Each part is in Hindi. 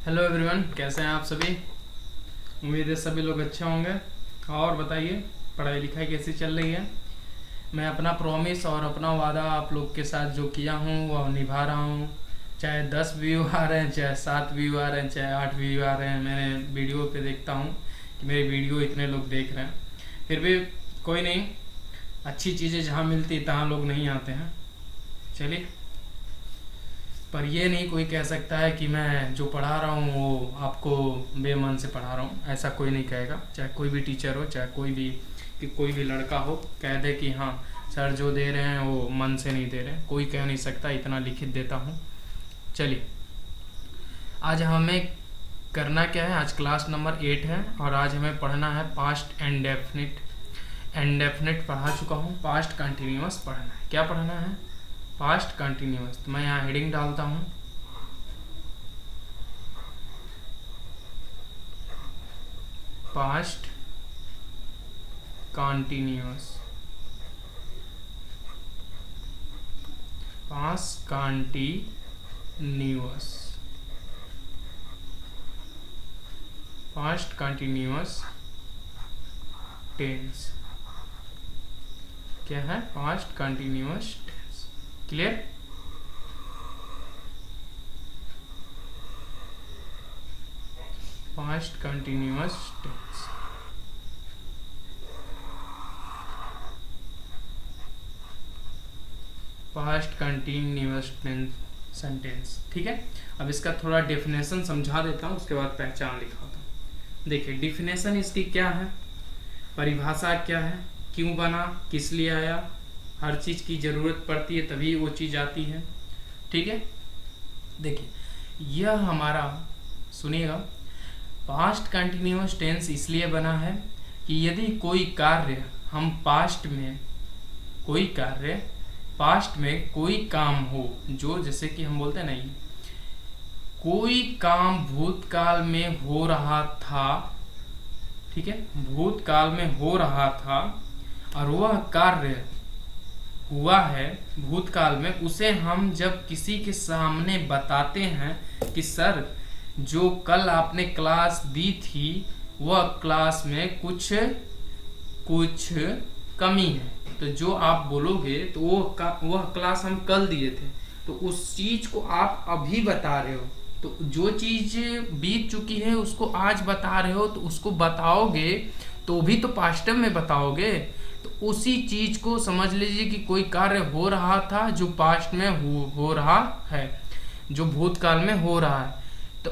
हेलो एवरीवन, कैसे हैं आप सभी। उम्मीद है सभी लोग अच्छे होंगे। और बताइए, पढ़ाई लिखाई कैसी चल रही है। मैं अपना प्रॉमिस और अपना वादा आप लोग के साथ जो किया हूँ वह निभा रहा हूँ। चाहे 10 व्यू आ रहे हैं, चाहे 7 व्यू आ रहे हैं, चाहे 8 व्यू आ रहे हैं। मैंने वीडियो पे देखता हूँ कि मेरी वीडियो इतने लोग देख रहे हैं। फिर भी कोई नहीं, अच्छी चीज़ें जहाँ मिलती तहाँ लोग नहीं आते हैं। चलिए, पर ये नहीं कोई कह सकता है कि मैं जो पढ़ा रहा हूँ वो आपको बेमन से पढ़ा रहा हूँ। ऐसा कोई नहीं कहेगा, चाहे कोई भी टीचर हो, चाहे कोई भी लड़का हो कह दे कि हाँ सर जो दे रहे हैं वो मन से नहीं दे रहे हैं। कोई कह नहीं सकता, इतना लिखित देता हूँ। चलिए, आज हमें करना क्या है। आज क्लास नंबर 8 है और आज हमें पढ़ना है पास्ट इंडेफिनिट। इंडेफिनिट पढ़ा चुका हूँ, पास्ट कंटिन्यूअस पढ़ना है। क्या पढ़ना है? Past continuous. तो मैं यहाँ हेडिंग डालता हूँ, past continuous. Past continuous, past continuous tense. क्या है? Past continuous tense. Clear? Past continuous tense. Past continuous sentence. ठीक है, अब इसका थोड़ा डेफिनेशन समझा देता हूँ, उसके बाद पहचान लिखाता हूँ। देखिए, डेफिनेशन इसकी क्या है, परिभाषा क्या है, क्यों बना, किस लिए आया। हर चीज़ की ज़रूरत पड़ती है तभी वो चीज़ आती है। ठीक है, देखिए यह हमारा, सुनिएगा, पास्ट कंटिन्यूअस टेंस इसलिए बना है कि यदि कोई कार्य हम पास्ट में, कोई कार्य पास्ट में कोई काम हो, जो जैसे कि हम बोलते हैं ना, कोई काम भूतकाल में हो रहा था। ठीक है, भूतकाल में हो रहा था और वह कार्य हुआ है भूतकाल में, उसे हम जब किसी के सामने बताते हैं कि सर जो कल आपने क्लास दी थी वह क्लास में कुछ कमी है, तो जो आप बोलोगे तो वह क्लास हम कल दिए थे, तो उस चीज को आप अभी बता रहे हो। तो जो चीज बीत चुकी है उसको आज बता रहे हो, तो उसको बताओगे तो भी तो पास्ट में बताओगे। तो उसी चीज को समझ लीजिए कि कोई कार्य हो रहा था जो पास्ट में हो रहा है, जो भूतकाल में हो रहा है, तो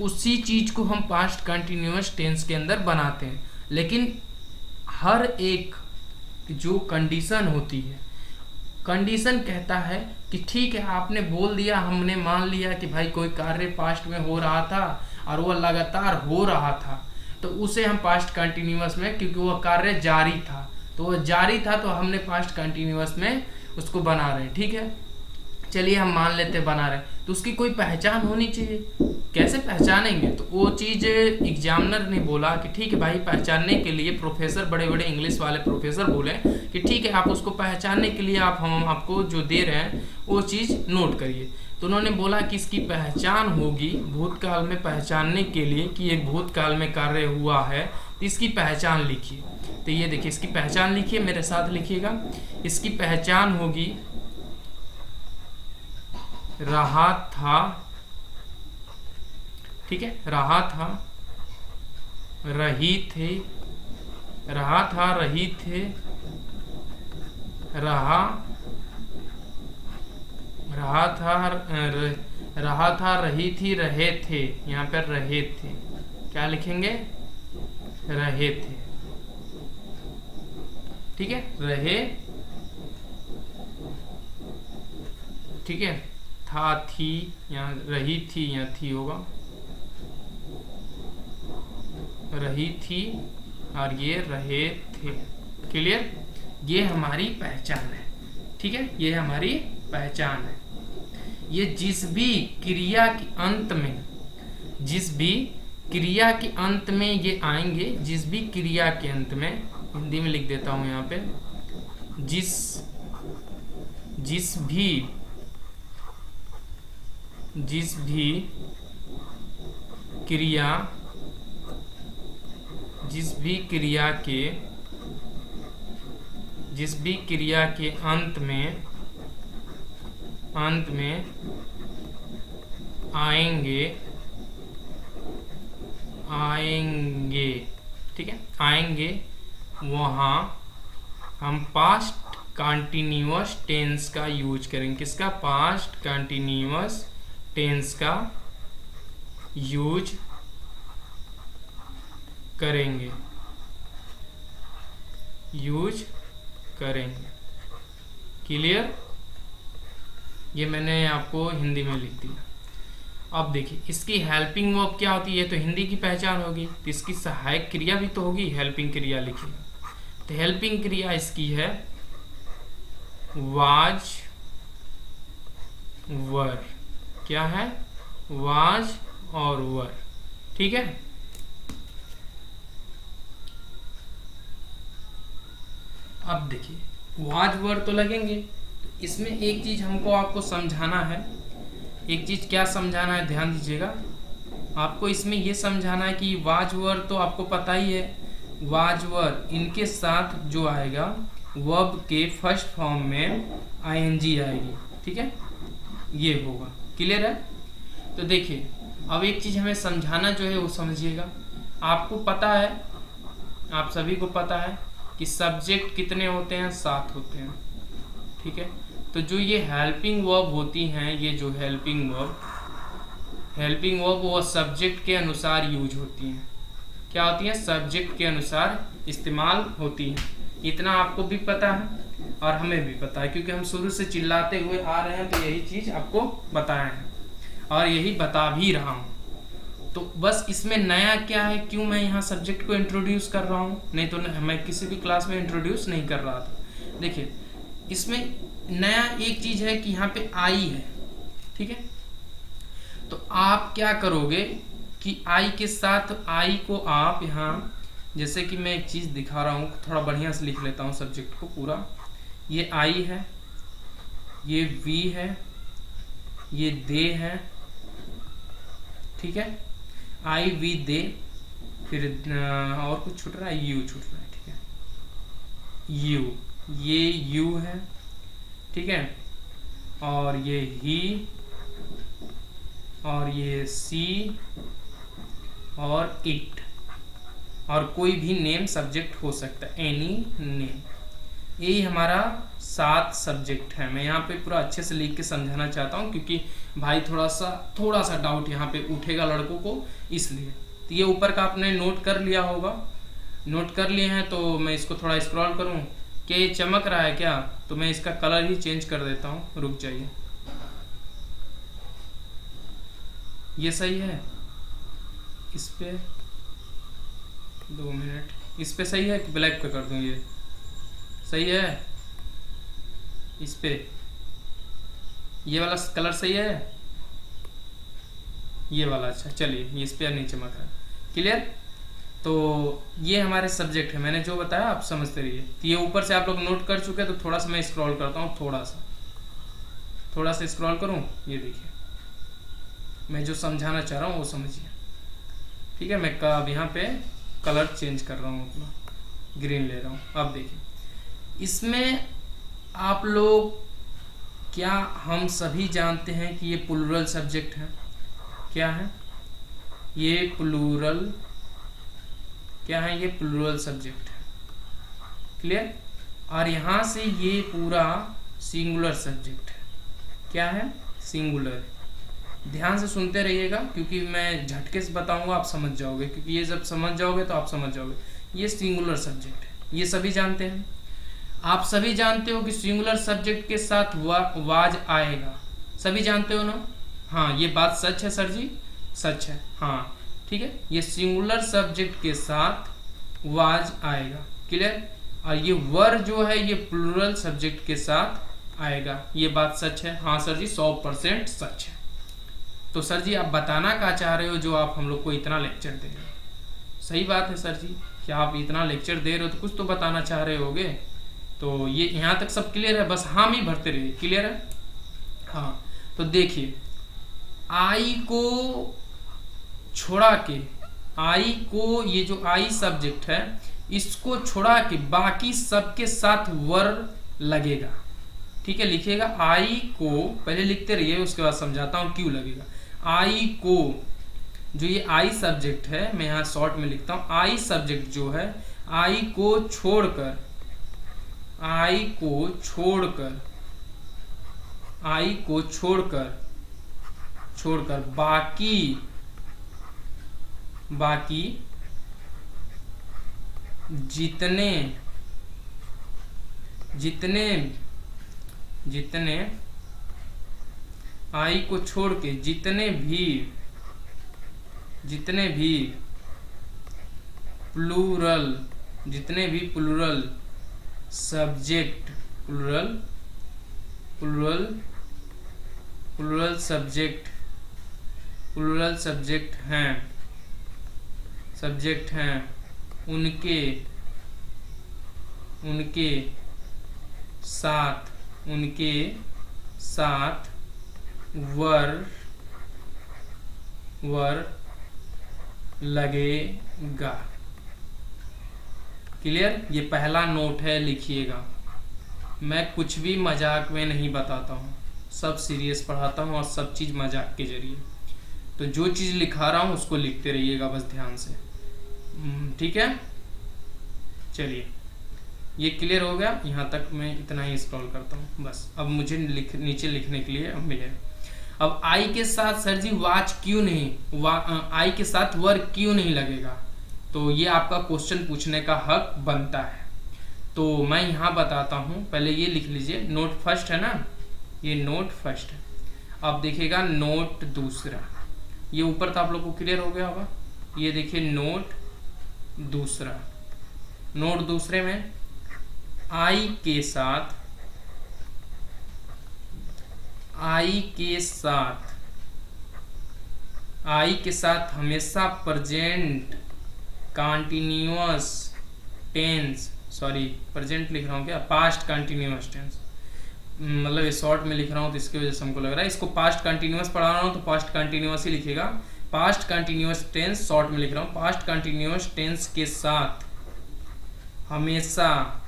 उसी चीज को हम पास्ट कंटिन्यूअस टेंस के अंदर बनाते हैं। लेकिन हर एक जो कंडीशन होती है, कंडीशन कहता है कि ठीक है आपने बोल दिया, हमने मान लिया कि भाई कोई कार्य पास्ट में हो रहा था और वह लगातार हो रहा था, तो उसे हम पास्ट कंटिन्यूअस में, क्योंकि वह कार्य जारी था, तो वह जारी था तो हमने पास्ट कंटिन्यूअस में उसको बना रहे हैं। ठीक है, चलिए हम मान लेते बना रहे, तो उसकी कोई पहचान होनी चाहिए। कैसे पहचानेंगे? तो वो चीज़ एग्जामिनर ने बोला कि ठीक है भाई, पहचानने के लिए प्रोफेसर, बड़े बड़े इंग्लिश वाले प्रोफेसर बोले कि ठीक है आप उसको पहचानने के लिए हम आपको जो दे रहे हैं वो चीज़ नोट करिए। तो उन्होंने बोला कि इसकी पहचान होगी भूतकाल में, पहचानने के लिए कि एक भूतकाल में कार्य हुआ है, तो इसकी पहचान लिखिए। तो ये देखिए, इसकी पहचान लिखिए, मेरे साथ लिखिएगा। इसकी पहचान होगी रहा था। ठीक है, रहा था, रही थे, रहा था, रही थे, रहा रहा था, रहा था, रही थी, रहे थे। यहाँ पर रहे थे, क्या लिखेंगे? रहे थे। ठीक है, रहे, ठीक है, था, थी, यहाँ रही थी, यहाँ थी होगा, रही थी और ये रहे थे। क्लियर? ये हमारी पहचान है। ठीक है, ये हमारी पहचान है। ये जिस भी क्रिया के अंत में, जिस भी क्रिया के अंत में ये आएंगे, जिस भी क्रिया के अंत में, हिंदी में लिख देता हूं यहाँ पे, जिस भी क्रिया, जिस भी क्रिया के अंत में आएंगे, ठीक है, आएंगे, वहाँ हम पास्ट कंटिन्यूअस टेंस का यूज करेंगे। किसका? पास्ट कंटिन्यूअस टेंस का यूज करेंगे, क्लियर? ये मैंने आपको हिंदी में लिख दिया। अब देखिए इसकी हेल्पिंग वर्ब क्या होती है, तो हिंदी की पहचान होगी, तो इसकी सहायक क्रिया भी तो होगी, हेल्पिंग क्रिया लिखी। तो हेल्पिंग क्रिया इसकी है वाज वर। क्या है? वाज और वर, ठीक है। अब देखिए वाज वर तो लगेंगे, तो इसमें एक चीज हमको आपको समझाना है। एक चीज क्या समझाना है, ध्यान दीजिएगा। आपको इसमें ये समझाना है कि वाज वर तो आपको पता ही है, वाज वर इनके साथ जो आएगा वर्ब के फर्स्ट फॉर्म में आईएनजी आएगी, ठीक है, ये होगा, क्लियर है। तो देखिए अब एक चीज हमें समझाना जो है वो समझिएगा। आपको पता है, आप सभी को पता है कि सब्जेक्ट कितने होते हैं? 7 होते हैं, ठीक है। तो जो ये हेल्पिंग वर्ब होती हैं, ये जो हेल्पिंग वर्ब वो सब्जेक्ट के अनुसार यूज होती हैं। क्या होती हैं? सब्जेक्ट के अनुसार इस्तेमाल होती हैं। इतना आपको भी पता है और हमें भी पता है, क्योंकि हम शुरू से चिल्लाते हुए आ रहे हैं, तो यही चीज आपको बताया है और यही बता भी रहा हूँ। तो बस इसमें नया क्या है, क्यों मैं यहाँ सब्जेक्ट को इंट्रोड्यूस कर रहा हूँ, नहीं तो मैं किसी भी क्लास में इंट्रोड्यूस नहीं कर रहा था। देखिए इसमें नया एक चीज है कि यहाँ पे आई है, ठीक है। तो आप क्या करोगे कि आई के साथ आई को आप यहाँ, जैसे कि मैं एक चीज दिखा रहा हूँ, थोड़ा बढ़िया से लिख लेता हूँ सब्जेक्ट को पूरा। ये आई है, ये वी है, ये दे है, ठीक है, आई वी दे, फिर और कुछ छूट रहा है, यू छूट रहा है, ठीक है, यू, ये यू है, ठीक है, और ये ही, और ये सी, और इट, और कोई भी नेम सब्जेक्ट हो सकता है, एनी नेम। यही हमारा 7 सब्जेक्ट है। मैं यहाँ पे पूरा अच्छे से लिख के समझाना चाहता हूँ, क्योंकि भाई थोड़ा सा डाउट यहाँ पे उठेगा लड़कों को, इसलिए। तो ये ऊपर का आपने नोट कर लिया होगा, नोट कर लिए हैं, तो मैं इसको थोड़ा स्क्रॉल करूँ, क्या ये चमक रहा है क्या? तो मैं इसका कलर ही चेंज कर देता हूँ, रुक जाइए। ये सही है, इस पे 2 मिनट, इस पे सही है कि ब्लैक पे कर दूं? ये सही है, इस पे ये वाला कलर सही है, ये वाला, अच्छा चलिए, इस पे नहीं चमक रहा, क्लियर। तो ये हमारे सब्जेक्ट है, मैंने जो बताया आप समझते रहिए। तो ये ऊपर से आप लोग नोट कर चुके हैं, तो थोड़ा सा मैं स्क्रॉल करता हूँ, थोड़ा सा स्क्रॉल करूँ, ये देखिए मैं जो समझाना चाह रहा हूँ वो समझिए, ठीक है। मैं अब यहाँ पे कलर चेंज कर रहा हूँ, अपना ग्रीन ले रहा हूँ। अब देखिए इसमें आप लोग, क्या हम सभी जानते हैं कि ये प्लूरल सब्जेक्ट है? क्या है ये? प्लूरल, क्या है ये? प्लूरल सब्जेक्ट है, क्लियर। और यहाँ से ये पूरा सिंगुलर सब्जेक्ट है। क्या है? सिंगुलर। ध्यान से सुनते रहिएगा, क्योंकि मैं झटके से बताऊंगा, आप समझ जाओगे, क्योंकि ये जब समझ जाओगे तो आप समझ जाओगे। ये सिंगुलर सब्जेक्ट है, ये सभी जानते हैं। आप सभी जानते हो कि सिंगुलर सब्जेक्ट के साथ वाज आएगा, सभी जानते हो ना? हाँ, ये बात सच है सर जी, सच है, हाँ ठीक है। ये सिंगुलर सब्जेक्ट के साथ वाज आएगा, क्लियर। और ये वर जो है ये प्लूरल सब्जेक्ट के साथ आएगा, ये बात सच है? हाँ सर जी, 100% सच है। तो सर जी आप बताना क्या चाह रहे हो, जो आप हम लोग को इतना लेक्चर दे रहे हो? सही बात है सर जी, कि आप इतना लेक्चर दे रहे हो तो कुछ तो बताना चाह रहे होगे। तो ये यहाँ तक सब क्लियर है, बस हाँ ही भरते रहिए, क्लियर है। हाँ तो देखिए, आई को छोड़ा के, आई को, ये जो आई सब्जेक्ट है इसको छोड़ा के बाकी सबके साथ वर लगेगा। ठीक है, लिखिएगा आई को, पहले लिखते रहिए उसके बाद समझाता हूं क्यों लगेगा। आई को, जो ये आई सब्जेक्ट है, मैं यहाँ शॉर्ट में लिखता हूं, आई सब्जेक्ट जो है, आई को छोड़कर, आई को छोड़कर, आई को छोड़कर, छोड़कर बाकी, बाकी जितने, जितने, जितने, आई को छोड़ के जितने भी, जितने भी प्लूरल, जितने भी plural subject, plural, plural, plural subject, plural subject हैं, सब्जेक्ट हैं, उनके, उनके साथ, उनके साथ वर, वर लगेगा। क्लियर? ये पहला नोट है, लिखिएगा। मैं कुछ भी मजाक में नहीं बताता हूँ, सब सीरियस पढ़ाता हूँ और सब चीज़ मजाक के जरिए। तो जो चीज़ लिखा रहा हूँ उसको लिखते रहिएगा बस ध्यान से। ठीक है, चलिए ये क्लियर हो गया। यहाँ तक मैं इतना ही स्क्रॉल करता हूँ बस। अब मुझे नीचे लिखने के लिए अब मिले। अब आई के साथ सर जी वाच क्यों नहीं, आई के साथ वर क्यों नहीं लगेगा, तो ये आपका क्वेश्चन पूछने का हक बनता है। तो मैं यहाँ बताता हूँ, पहले ये लिख लीजिए, नोट फर्स्ट है ना, ये नोट फर्स्ट है। अब देखिएगा नोट दूसरा, ये ऊपर तो आप लोग को क्लियर हो गया होगा। ये देखिए नोट दूसरा, नोट दूसरे में आई के साथ, आई के साथ, आई के साथ हमेशा present continuous tense, sorry present लिख रहा हूँ क्या, पास्ट कंटिन्यूअस टेंस, मतलब ये शॉर्ट में लिख रहा हूँ तो इसकी वजह से हमको लग रहा है इसको पास्ट कंटिन्यूअस पढ़ा रहा हूँ तो पास्ट कंटिन्यूअस ही लिखेगा। पास्ट कंटिन्यूअस टेंस शॉर्ट में लिख रहा हूँ, पास्ट कंटिन्यूअस टेंस के साथ हमेशा,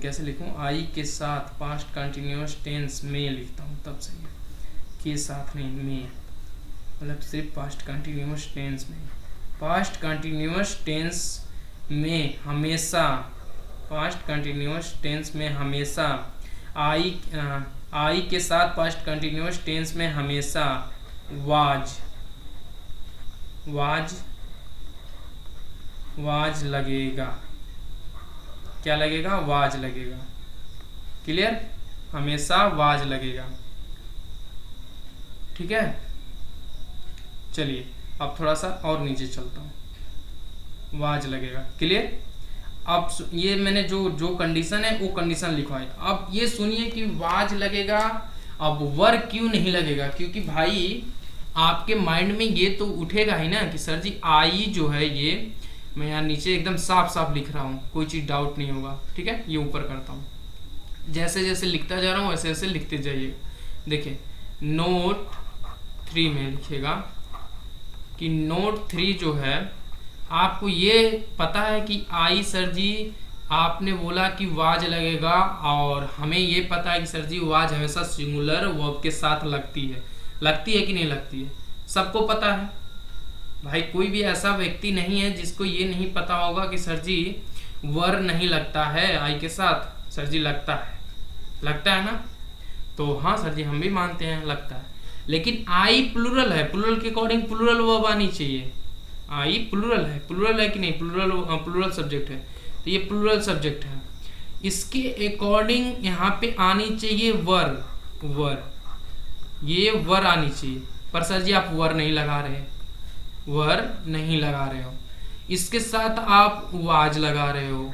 कैसे लिखूं, आई के साथ पास्ट कंटिन्यूअस टेंस में लिखता हूँ तब सही है, के साथ नहीं, में, मतलब सिर्फ पास्ट कंटिन्यूअस टेंस में, पास्ट कंटिन्यूअस टेंस में हमेशा, पास्ट कंटिन्यूअस टेंस में हमेशा, आई के साथ पास्ट कंटिन्यूअस टेंस में हमेशा वाज, वाज, वाज लगेगा। क्या लगेगा? वाज लगेगा। क्लियर? हमेशा वाज लगेगा। ठीक है, चलिए अब थोड़ा सा और नीचे चलता हूँ, वाज लगेगा। क्लियर? अब ये मैंने जो कंडीशन है वो कंडीशन लिखवाई। अब ये सुनिए कि वाज लगेगा, अब वर क्यों नहीं लगेगा, क्योंकि भाई आपके माइंड में ये तो उठेगा ही ना कि सर जी आई जो है, ये मैं यहाँ नीचे एकदम साफ साफ लिख रहा हूँ, कोई चीज़ डाउट नहीं होगा। ठीक है, ये ऊपर करता हूँ, जैसे जैसे लिखता जा रहा हूँ वैसे वैसे लिखते जाइए। देखिए नोट 3 में लिखिएगा कि नोट 3 जो है, आपको ये पता है कि आई सर जी आपने बोला कि वाज लगेगा, और हमें ये पता है कि सर जी वाज हमेशा सिंगुलर वर्ब के साथ लगती है। लगती है कि नहीं लगती है? सबको पता है भाई, कोई भी ऐसा व्यक्ति नहीं है जिसको ये नहीं पता होगा कि सर जी वर नहीं लगता है आई के साथ। सर जी लगता है, लगता है ना? तो हाँ सर जी हम भी मानते हैं लगता है, लेकिन आई प्लूरल है, प्लूरल के अकॉर्डिंग प्लूरल वर्ब आनी चाहिए। आई प्लूरल है, प्लूरल है कि नहीं? प्लूरल सब्जेक्ट है, तो ये प्लूरल सब्जेक्ट है, इसके अकॉर्डिंग यहाँ पे आनी चाहिए वर, वर, ये वर आनी चाहिए। पर सर जी आप वर नहीं लगा रहे, वर नहीं लगा रहे हो, इसके साथ आप वाज लगा रहे हो,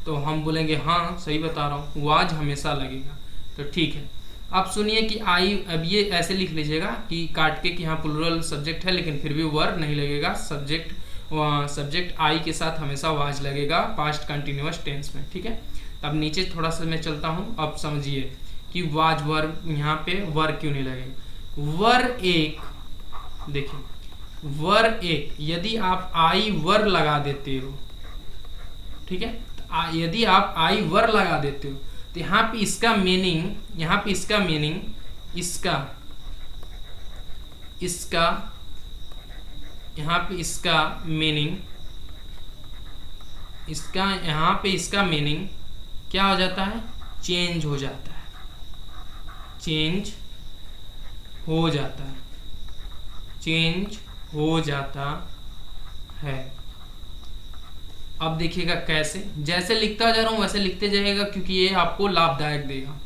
तो हम बोलेंगे हाँ सही बता रहा हूँ, वाज हमेशा लगेगा। तो ठीक है, अब सुनिए कि आई, अब ये ऐसे लिख लीजिएगा कि काट के कि हाँ प्लूरल सब्जेक्ट है लेकिन फिर भी वर नहीं लगेगा, सब्जेक्ट आई के साथ हमेशा वाज लगेगा पास्ट कंटिन्यूअस टेंस में। ठीक है, अब नीचे थोड़ा सा मैं चलता हूँ, अब समझिए कि वाज वर, यहाँ पे वर क्यों नहीं लगेगा। वर एक, देखिए वर एक, यदि आप आई वर लगा देते हो, ठीक है, यदि आप आई वर लगा देते हो तो यहाँ पे इसका मीनिंग, यहाँ पे इसका मीनिंग, इसका इसका यहाँ पे इसका मीनिंग, इसका यहाँ पे इसका मीनिंग क्या हो जाता है, चेंज हो जाता है, चेंज हो जाता है, चेंज हो जाता है। अब देखिएगा कैसे, जैसे लिखता जा रहा हूं वैसे लिखते जाइएगा, क्योंकि ये आपको लाभदायक देगा,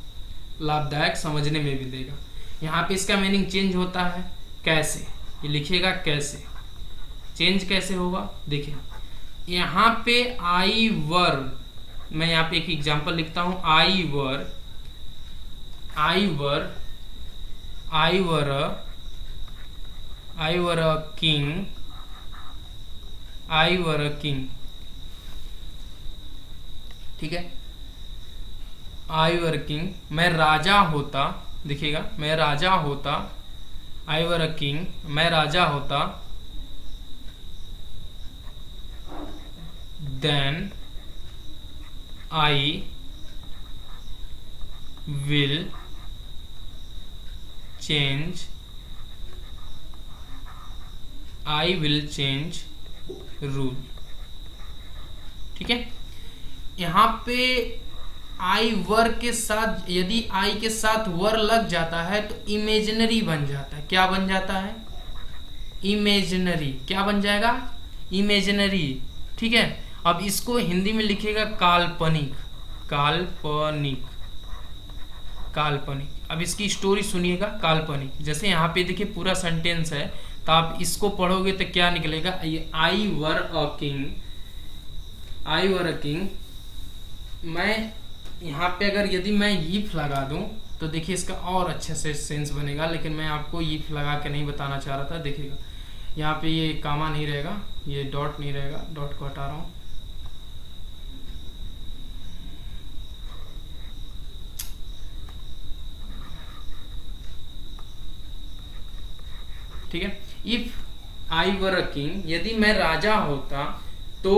लाभदायक समझने में भी देगा। यहाँ पे इसका मीनिंग चेंज होता है कैसे, ये लिखिएगा कैसे चेंज कैसे होगा। देखिए यहाँ पे आई वर, मैं यहाँ पे एक एग्जांपल लिखता हूं, आई वर, आई वर, आई वर, आई वर a king, I were a king, ठीक है, आई वर किंग, मैं राजा होता, देखिएगा मैं राजा होता, आई वर अ किंग, मैं राजा होता, then I will change, I will change rule, ठीक है। यहाँ पे आई वर के साथ, यदि आई के साथ वर लग जाता है तो इमेजिनरी बन जाता है, क्या बन जाता है, इमेजिनरी, क्या बन जाएगा, इमेजिनरी, ठीक है। अब इसको हिंदी में लिखिएगा काल्पनिक, काल्पनिक, काल्पनिक। अब इसकी स्टोरी सुनिएगा, काल्पनिक, जैसे यहाँ पे देखिए पूरा सेंटेंस है, तो आप इसको पढ़ोगे तो क्या निकलेगा, आई वर a king, I were a king, मैं यहाँ पे अगर यदि मैं इफ लगा दूं तो देखिए इसका और अच्छे से सेंस बनेगा, लेकिन मैं आपको इफ लगा के नहीं बताना चाह रहा था। देखिएगा यहाँ पे ये कामा नहीं रहेगा, ये डॉट नहीं रहेगा, डॉट को हटा रहा हूँ, ठीक है। If I were a king, यदि मैं राजा होता तो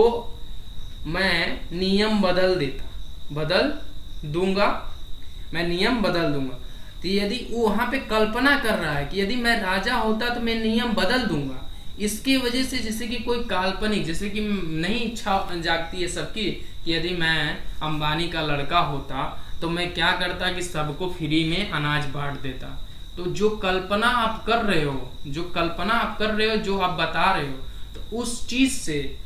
मैं नियम बदल देता, बदल दूंगा, मैं नियम बदल दूंगा। तो यदि वो वहां पे कल्पना कर रहा है कि यदि मैं राजा होता तो मैं नियम बदल दूंगा, इसकी वजह से जैसे कि कोई काल्पनिक, जैसे कि नहीं इच्छा जागती है सबकी कि यदि मैं अंबानी का लड़का होता तो मैं क्या करता कि सबको फ्री में अनाज बांट देता। तो जो कल्पना आप कर रहे हो, जो कल्पना आप कर रहे हो, जो आप बता रहे हो, तो उस चीज से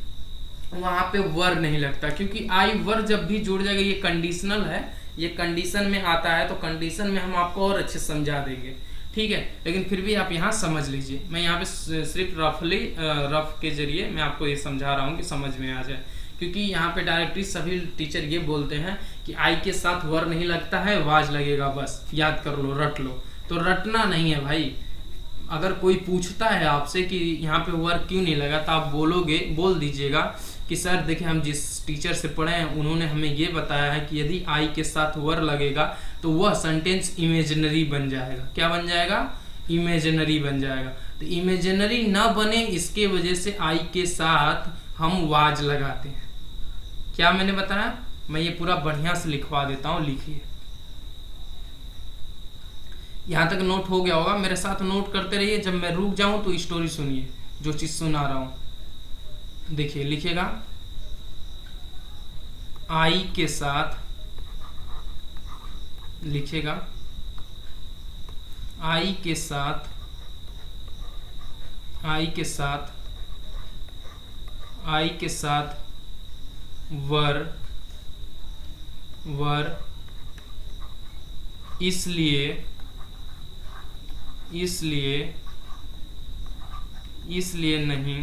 वहां पे वर नहीं लगता, क्योंकि आई वर जब भी जुड़ जाएगा, ये कंडीशनल है, ये कंडीशन में आता है, तो कंडीशन में हम आपको और अच्छे समझा देंगे, ठीक है। लेकिन फिर भी आप यहाँ समझ लीजिए, मैं यहाँ पे सिर्फ रफली रफ के जरिए मैं आपको ये समझा रहा हूँ कि समझ में आ जाए, क्योंकि यहाँ पे डायरेक्टली सभी टीचर ये बोलते हैं कि आई के साथ वर नहीं लगता है, वाज लगेगा, बस याद कर लो, रट लो। तो रटना नहीं है भाई। अगर कोई पूछता है आपसे कि यहाँ पे वर क्यों नहीं लगा, तो आप बोलोगे, बोल दीजिएगा कि सर देखिए हम जिस टीचर से पढ़े हैं उन्होंने हमें ये बताया है कि यदि आई के साथ वर लगेगा तो वह सेंटेंस इमेजिनरी बन जाएगा। क्या बन जाएगा, इमेजिनरी बन जाएगा। तो इमेजिनरी न बने इसके वजह से आई के साथ हम वाज लगाते हैं। क्या मैंने बताया, मैं ये पूरा बढ़िया से लिखवा देता हूँ, लिखिए। यहाँ तक नोट हो गया होगा, मेरे साथ नोट करते रहिए, जब मैं रुक जाऊं तो स्टोरी सुनिए जो चीज सुना रहा हूं। देखिए लिखिएगा, आई के साथ, लिखिएगा आई के साथ, आई के साथ, आई के साथ वर, वर इसलिए, इसलिए, इसलिए नहीं,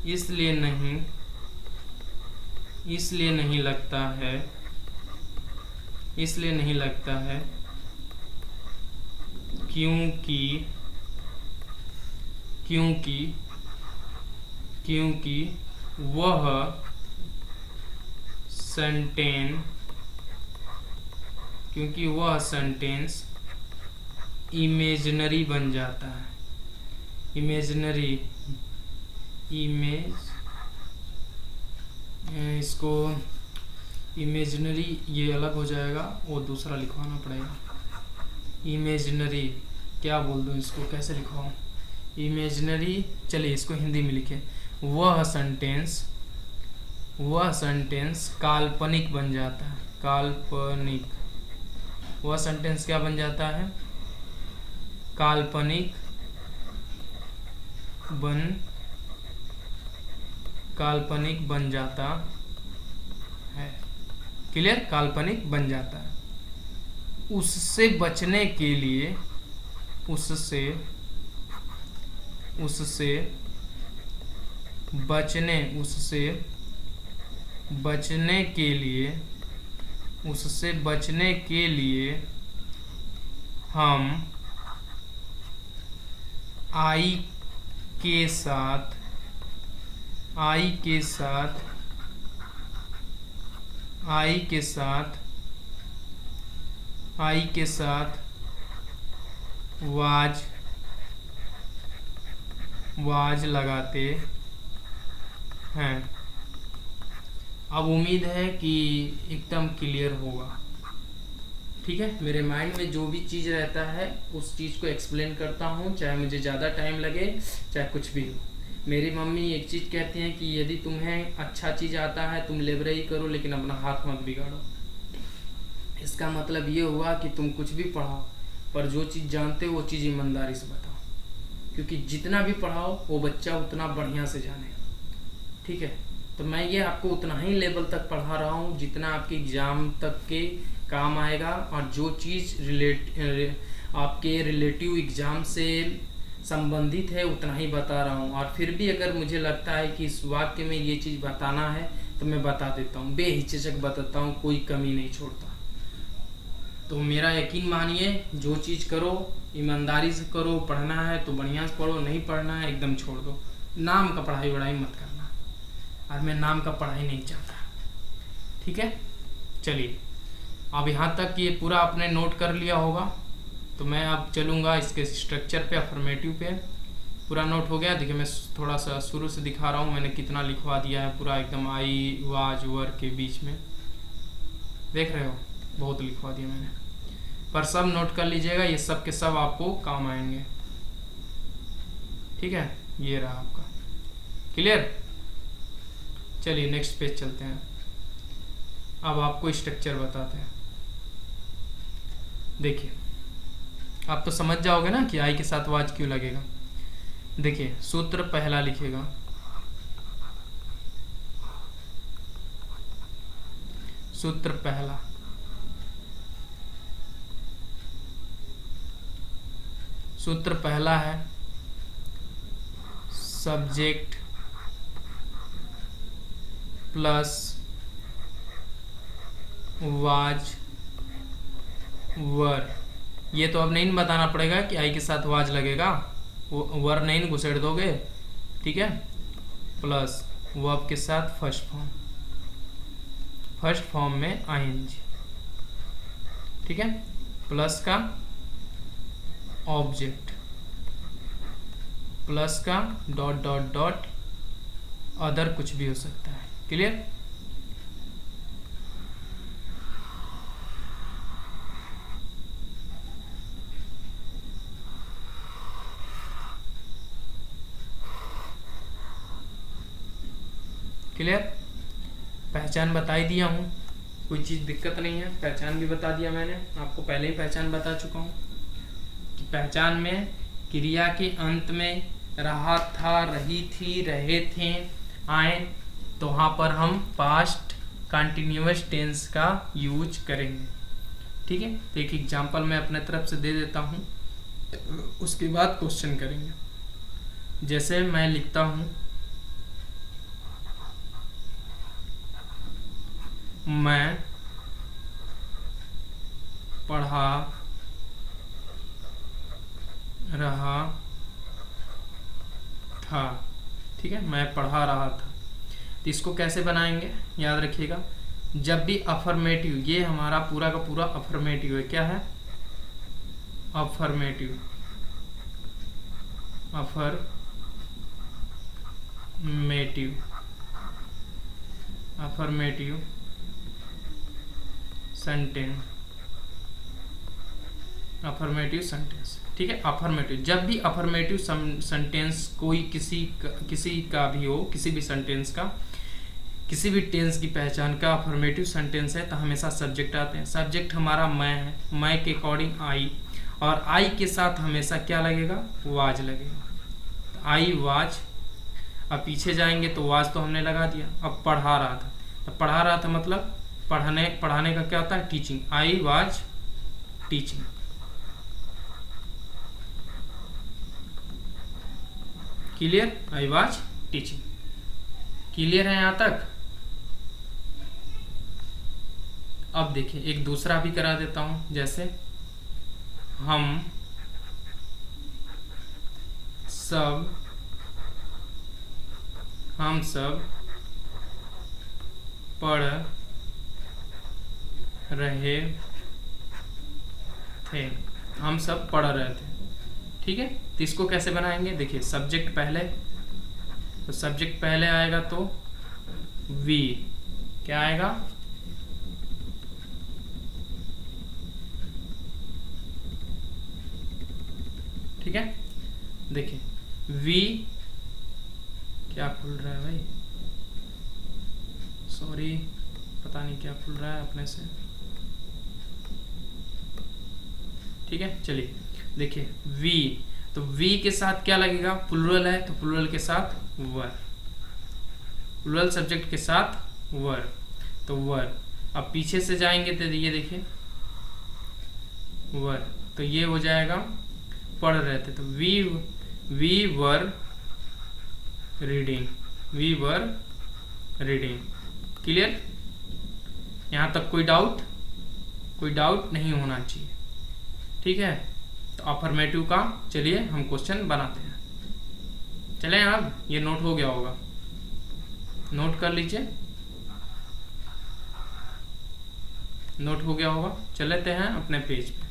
इसलिए नहीं, इसलिए नहीं लगता है, इसलिए नहीं लगता है क्योंकि, क्योंकि, क्योंकि वह सेंटेंस, क्योंकि वह सेंटेंस इमेजिनरी बन जाता है। इमेजिनरी, इमेज, इसको इमेजिनरी ये अलग हो जाएगा और दूसरा लिखवाना पड़ेगा। इमेजिनरी क्या बोल दूँ इसको, कैसे लिखवाऊँ? इमेजिनरी, चलिए इसको हिंदी में लिखे। वह सेंटेंस काल्पनिक बन जाता है। काल्पनिक, वह सेंटेंस क्या बन जाता है? काल्पनिक बन जाता है। क्लियर? काल्पनिक बन जाता है। उससे बचने के लिए, उससे बचने के लिए हम आई के साथ वाज लगाते हैं। अब उम्मीद है कि एकदम क्लियर होगा। ठीक है, मेरे माइंड में जो भी चीज़ रहता है उस चीज़ को एक्सप्लेन करता हूँ, चाहे मुझे ज़्यादा टाइम लगे, चाहे कुछ भी हो। मेरी मम्मी एक चीज़ कहती हैं कि यदि तुम्हें अच्छा चीज़ आता है तुम लाइब्रेरी करो, लेकिन अपना हाथ मत बिगाड़ो। इसका मतलब ये हुआ कि तुम कुछ भी पढ़ाओ, पर जो चीज़ जानते हो वो चीज़ ईमानदारी से बताओ, क्योंकि जितना भी पढ़ाओ वो बच्चा उतना बढ़िया से जाने। ठीक है, तो मैं ये आपको उतना ही लेवल तक पढ़ा रहा हूँ जितना आपके एग्ज़ाम तक के काम आएगा, और जो चीज़ आपके रिलेटिव एग्ज़ाम से संबंधित है उतना ही बता रहा हूँ। और फिर भी अगर मुझे लगता है कि इस वाक्य में ये चीज़ बताना है तो मैं बता देता हूँ, बेहिचक बताता हूँ, कोई कमी नहीं छोड़ता। तो मेरा यकीन मानिए, जो चीज़ करो ईमानदारी से करो। पढ़ना है तो बढ़िया से पढ़ो, नहीं पढ़ना है एकदम छोड़ दो। नाम का पढ़ाई वढ़ाई मत करना, और मैं नाम का पढ़ाई नहीं चाहता। ठीक है, चलिए अब यहाँ तक ये पूरा आपने नोट कर लिया होगा, तो मैं अब चलूँगा इसके स्ट्रक्चर पे, अफर्मेटिव पे। पूरा नोट हो गया? देखिए मैं थोड़ा सा शुरू से दिखा रहा हूँ, मैंने कितना लिखवा दिया है पूरा एकदम आई वाज वर के बीच में, देख रहे हो? बहुत लिखवा दिया मैंने, पर सब नोट कर लीजिएगा, ये सब के सब आपको काम आएंगे। ठीक है, ये रहा आपका क्लियर। चलिए नेक्स्ट पेज चलते हैं। अब आपको स्ट्रक्चर बताते हैं। देखिए आप तो समझ जाओगे ना कि आई के साथ वाज क्यों लगेगा। देखिए सूत्र पहला लिखेगा, सूत्र पहला, सूत्र पहला है सब्जेक्ट प्लस वाज वर। ये तो अब नहीं बताना पड़ेगा कि आई के साथ वाज लगेगा, वर नहीं घुसेड़ दोगे। ठीक है, प्लस वर्ब के साथ फर्स्ट फॉर्म में आईएनजी। ठीक है, प्लस का ऑब्जेक्ट, प्लस का डॉट डॉट डॉट अदर कुछ भी हो सकता है। क्लियर? क्लियर? पहचान बता ही दिया हूँ, कोई चीज़ दिक्कत नहीं है। पहचान भी बता दिया मैंने आपको, पहले ही पहचान बता चुका हूँ कि पहचान में क्रिया के अंत में रहा था, रही थी, रहे थे आए, तो वहाँ पर हम पास्ट कंटिन्यूअस टेंस का यूज करेंगे। ठीक है, तो एक एग्जाम्पल मैं अपने तरफ से दे देता हूँ, उसके बाद क्वेश्चन करेंगे। जैसे मैं लिखता हूँ, मैं पढ़ा रहा था। ठीक है, मैं पढ़ा रहा था। तो इसको कैसे बनाएंगे याद रखिएगा, जब भी अफर्मेटिव, ये हमारा पूरा का पूरा अफर्मेटिव है। क्या है? Affirmative, affirmative sentence, affirmative sentence, ठीक है। अफर्मेटिव, जब भी अफर्मेटिव सेंटेंस कोई किसी का भी हो, किसी भी सेंटेंस का, किसी भी टेंस की पहचान का अफर्मेटिव सेंटेंस है तो हमेशा सब्जेक्ट आते हैं। सब्जेक्ट हमारा मैं है, मैं के अकॉर्डिंग आई, और आई के साथ हमेशा क्या लगेगा, वाज लगेगा। आई वाज, अब पीछे जाएंगे तो वाज तो हमने लगा दिया। अब पढ़ा रहा था, तो पढ़ा रहा था मतलब पढ़ाने का क्या होता है, teaching. I was teaching. Clear, I was teaching. Clear है यहां तक। अब देखिए एक दूसरा भी करा देता हूं, जैसे हम सब पढ़ रहे थे, हम सब पढ़ रहे थे, ठीक है। तो इसको कैसे बनाएंगे, देखिए सब्जेक्ट पहले, तो सब्जेक्ट पहले आएगा तो वी, क्या आएगा, ठीक है। देखिए वी, क्या खुल रहा है भाई, सॉरी, पता नहीं क्या खुल रहा है अपने से, ठीक है। चलिए देखिए वी, तो वी के साथ क्या लगेगा, प्लूरल है तो प्लूरल के साथ वर, प्लूरल सब्जेक्ट के साथ वर, तो वर। अब पीछे से जाएंगे तो ये देखिए वर, तो ये हो जाएगा पढ़ रहे थे, तो we were reading, we were reading. Clear, यहां तक कोई डाउट नहीं होना चाहिए, ठीक है। तो अफर्मेटिव का चलिए हम क्वेश्चन बनाते हैं। चलें, अब ये नोट हो गया होगा, नोट कर लीजिए, नोट हो गया होगा। चलते हैं अपने पेज पे,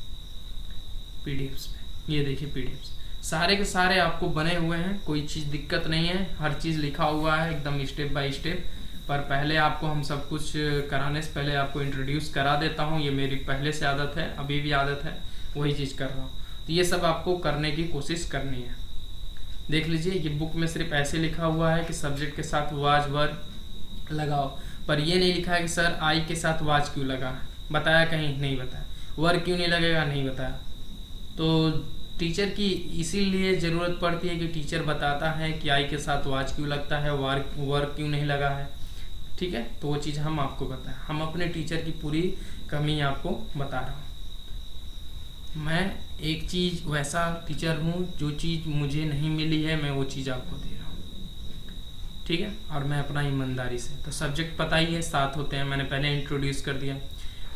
पीडीएफ्स पे। ये देखिए पीडीएफ्स सारे के सारे आपको बने हुए हैं, कोई चीज़ दिक्कत नहीं है, हर चीज़ लिखा हुआ है एकदम स्टेप बाय स्टेप। पर पहले आपको हम सब कुछ कराने से पहले आपको इंट्रोड्यूस करा देता हूँ, ये मेरी पहले से आदत है, अभी भी आदत है, वही चीज़ कर रहा हूँ। तो ये सब आपको करने की कोशिश करनी है। देख लीजिए ये बुक में सिर्फ ऐसे लिखा हुआ है कि सब्जेक्ट के साथ वाज वर लगाओ, पर ये नहीं लिखा है कि सर आई के साथ वाज क्यों लगा, बताया कहीं नहीं बताया, वर क्यों नहीं लगेगा नहीं बताया। तो टीचर की इसीलिए ज़रूरत पड़ती है कि टीचर बताता है कि आई के साथ वाज क्यों लगता है, वर क्यों नहीं लगा है, ठीक है। तो वो चीज़ हम आपको बताएं, हम अपने टीचर की पूरी कमी आपको बता रहा हूँ। मैं एक चीज़ वैसा टीचर हूँ, जो चीज़ मुझे नहीं मिली है मैं वो चीज़ आपको दे रहा हूँ, ठीक है। और मैं अपना ईमानदारी से, तो सब्जेक्ट पता ही है 7 होते हैं, मैंने पहले इंट्रोड्यूस कर दिया।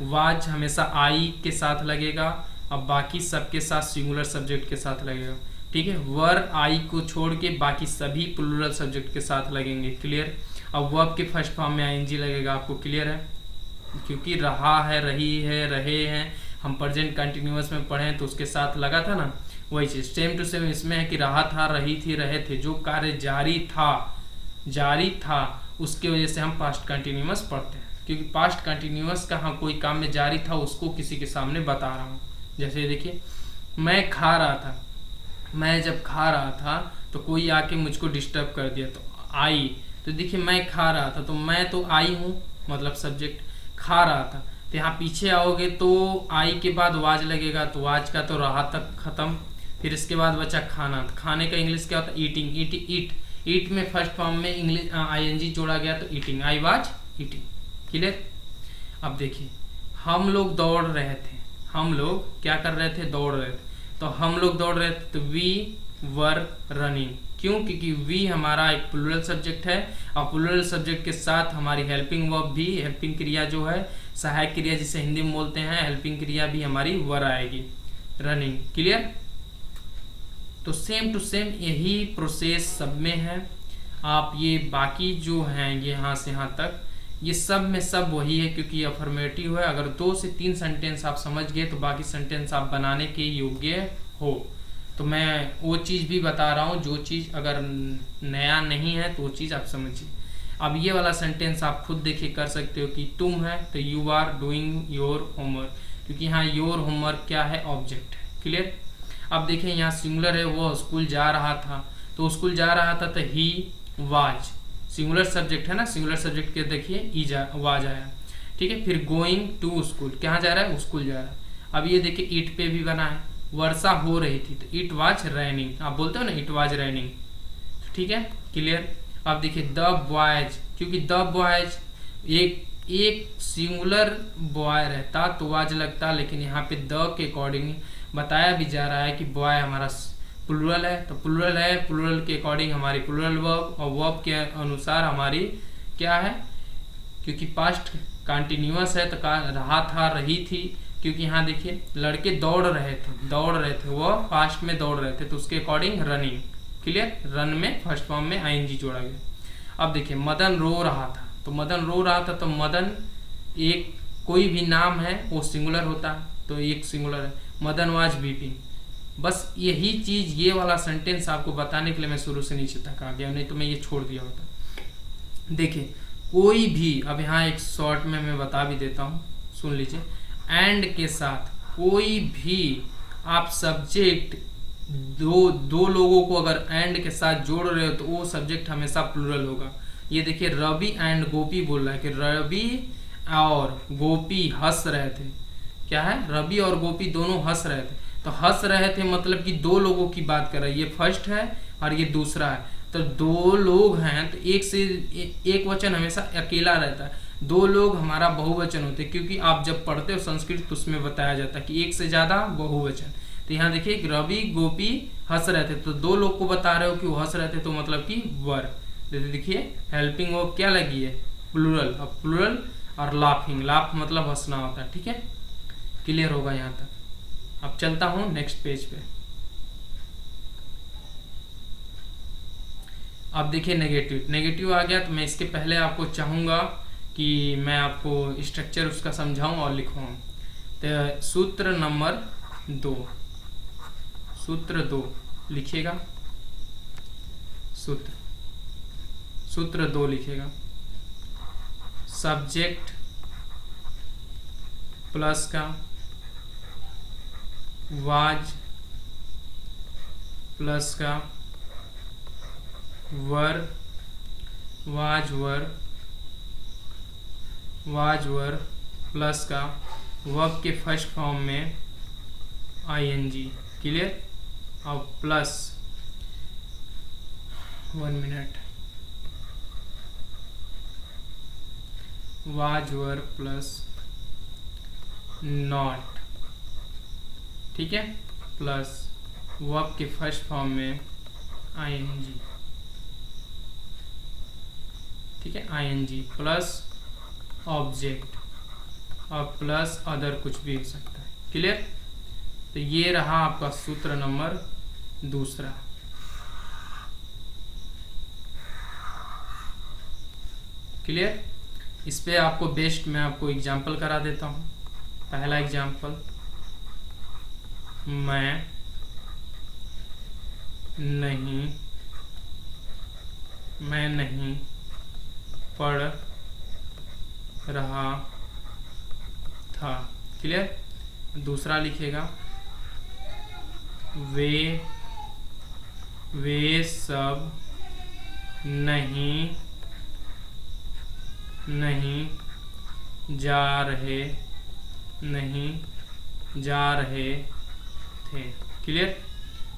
वाज हमेशा आई के साथ लगेगा, अब बाकी सबके साथ सिंगुलर सब्जेक्ट के साथ लगेगा, ठीक है। वर आई को छोड़ के बाकी सभी प्लूरल सब्जेक्ट के साथ लगेंगे। क्लियर। अब वर्ब के फर्स्ट फॉर्म में आईएनजी लगेगा, आपको क्लियर है, क्योंकि रहा है, रही है, रहे हैं, हम प्रेजेंट कंटिन्यूअस में पढ़े तो उसके साथ लगा था ना, वही चीज सेम टू सेम इसमें है कि रहा था, रही थी, रहे थे, जो कार्य जारी था उसके वजह से हम पास्ट कंटिन्यूअस पढ़ते हैं, क्योंकि पास्ट कंटिन्यूअस का हाँ कोई काम में जारी था उसको किसी के सामने बता रहा हूँ। जैसे देखिए मैं खा रहा था, मैं जब खा रहा था तो कोई आके मुझको डिस्टर्ब कर दिया तो आई, तो देखिए मैं खा रहा था तो मैं तो आई हूँ, मतलब सब्जेक्ट खा रहा था। तो यहाँ पीछे आओगे तो आई के बाद वाज लगेगा, तो वाज का तो रहा तक खत्म, फिर इसके बाद बचा खाना, तो खाने का इंग्लिश क्या होता है, ईटिंग, ईट में फर्स्ट फॉर्म में इंग्लिश आईएनजी जोड़ा गया तो eating, I was eating. Clear. अब देखिए हम लोग दौड़ रहे थे, हम लोग क्या कर रहे थे, दौड़ रहे थे, तो हम लोग दौड़ रहे थे तो वी वर रनिंग, क्यों, क्योंकि वी हमारा एक प्लूरल सब्जेक्ट है और प्लूरल सब्जेक्ट के साथ हमारी हेल्पिंग वर्ब भी, हेल्पिंग क्रिया जो है, सहायक क्रिया जिसे हिंदी में बोलते हैं, हेल्पिंग क्रिया भी हमारी वर आएगी, रनिंग। क्लियर। तो सेम टू सेम यही प्रोसेस सब में है। आप ये बाकी जो हैं ये यहाँ से यहाँ तक ये सब में सब वही है, क्योंकि ये अफर्मेटिव है। अगर 2 से 3 सेंटेंस आप समझ गए तो बाकी सेंटेंस आप बनाने के योग्य हो। तो मैं वो चीज़ भी बता रहा हूँ, जो चीज़ अगर नया नहीं है तो वो चीज़ आप समझिए। अब ये वाला सेंटेंस आप खुद देखिए कर सकते हो कि तुम है तो you are doing your homework, क्योंकि यहाँ योर होमवर्क क्या है, ऑब्जेक्ट है। क्लियर। अब देखिए यहाँ सिंगुलर है, वो स्कूल जा रहा था, तो स्कूल जा रहा था तो ही वाज, सिंगुलर सब्जेक्ट है ना, सिंगुलर सब्जेक्ट के देखिए वाज आया। ठीक है। फिर गोइंग टू स्कूल, कहाँ जा रहा है, स्कूल जा रहा है। अब ये देखिए इट पे भी बना है, वर्षा हो रही थी तो इट वाज रेनिंग, आप बोलते हो ना इट वाज रेनिंग। ठीक है। क्लियर। अब देखिए द बॉयज, क्योंकि द बॉयज एक सिंगुलर बॉय रहता तो वाज लगता, लेकिन यहाँ पे द के अकॉर्डिंग बताया भी जा रहा है कि बॉय हमारा प्लूरल है, तो प्लूरल है, प्लूरल के अकॉर्डिंग हमारी प्लूरल वर्ब, और वर्ब के अनुसार हमारी क्या है, क्योंकि पास्ट कंटिन्यूअस है तो रहा था, रही थी, क्योंकि यहाँ देखिए लड़के दौड़ रहे थे, वो पास्ट में दौड़ रहे थे, तो उसके अकॉर्डिंग रनिंग। क्लियर। रन में फर्स्ट फॉर्म में आईएनजी जोड़ा गया। अब देखिए मदन रो रहा था, तो मदन रो रहा था, तो मदन एक कोई भी नाम है वो सिंगुलर होता है, तो एक सिंगुलर है, मदन वाज वीपिंग। बस यही चीज, ये वाला सेंटेंस आपको बताने के लिए मैं शुरू से नीचे तक आ गया, नहीं तो मैं ये छोड़ दिया होता। देखिए कोई भी, अब यहाँ एक शॉर्ट में मैं बता भी देता हूँ, सुन लीजिए। एंड के साथ कोई भी आप सब्जेक्ट दो लोगों को अगर एंड के साथ जोड़ रहे हो तो वो सब्जेक्ट हमेशा प्लूरल होगा। ये देखिए रवि एंड गोपी बोल रहा है कि रवि और गोपी हंस रहे थे। क्या है, रवि और गोपी दोनों हंस रहे थे, तो हंस रहे थे मतलब कि दो लोगों की बात कर रहा है, ये फर्स्ट है और ये दूसरा है, तो दो लोग हैं तो एक से एक वचन हमेशा अकेला रहता है, दो लोग हमारा बहुवचन होते हैं, क्योंकि आप जब पढ़ते हो संस्कृत तो उसमें बताया जाता है कि एक से ज्यादा बहुवचन। तो यहाँ देखिए रवि गोपी हंस रहे थे, तो दो लोग को बता रहे हो कि वो हंस रहे थे, तो मतलब कि वर। देखिए हेल्पिंग वर्ब क्या लगी है, प्लूरल। अब प्लूरल और लाफिंग, लाफ मतलब हंसना होता है। ठीक है, क्लियर होगा यहाँ तक। अब चलता हूं नेक्स्ट पेज पे। अब देखिए नेगेटिव आ गया, तो मैं इसके पहले आपको चाहूंगा कि मैं आपको स्ट्रक्चर उसका समझाऊं और लिखवाऊं। तो सूत्र नंबर 2, सूत्र 2 लिखिएगा, सूत्र 2 लिखिएगा। सब्जेक्ट प्लस का वाज प्लस का वर, वाज वर प्लस का वर्ब के फर्स्ट फॉर्म में आईएनजी। क्लियर। और plus 1 minute, was were plus not. ठीक है, प्लस वर्ब के फर्स्ट फॉर्म में आईएनजी। ठीक है, आईएनजी प्लस ऑब्जेक्ट और प्लस अदर कुछ भी हो सकता है। क्लियर। तो ये रहा आपका सूत्र नंबर 2। क्लियर। इस पे आपको बेस्ट मैं आपको एग्जाम्पल करा देता हूं। पहला एग्जाम्पल, मैं नहीं पढ़ रहा था। क्लियर। दूसरा लिखेगा, वे सब नहीं जा रहे थे। क्लियर।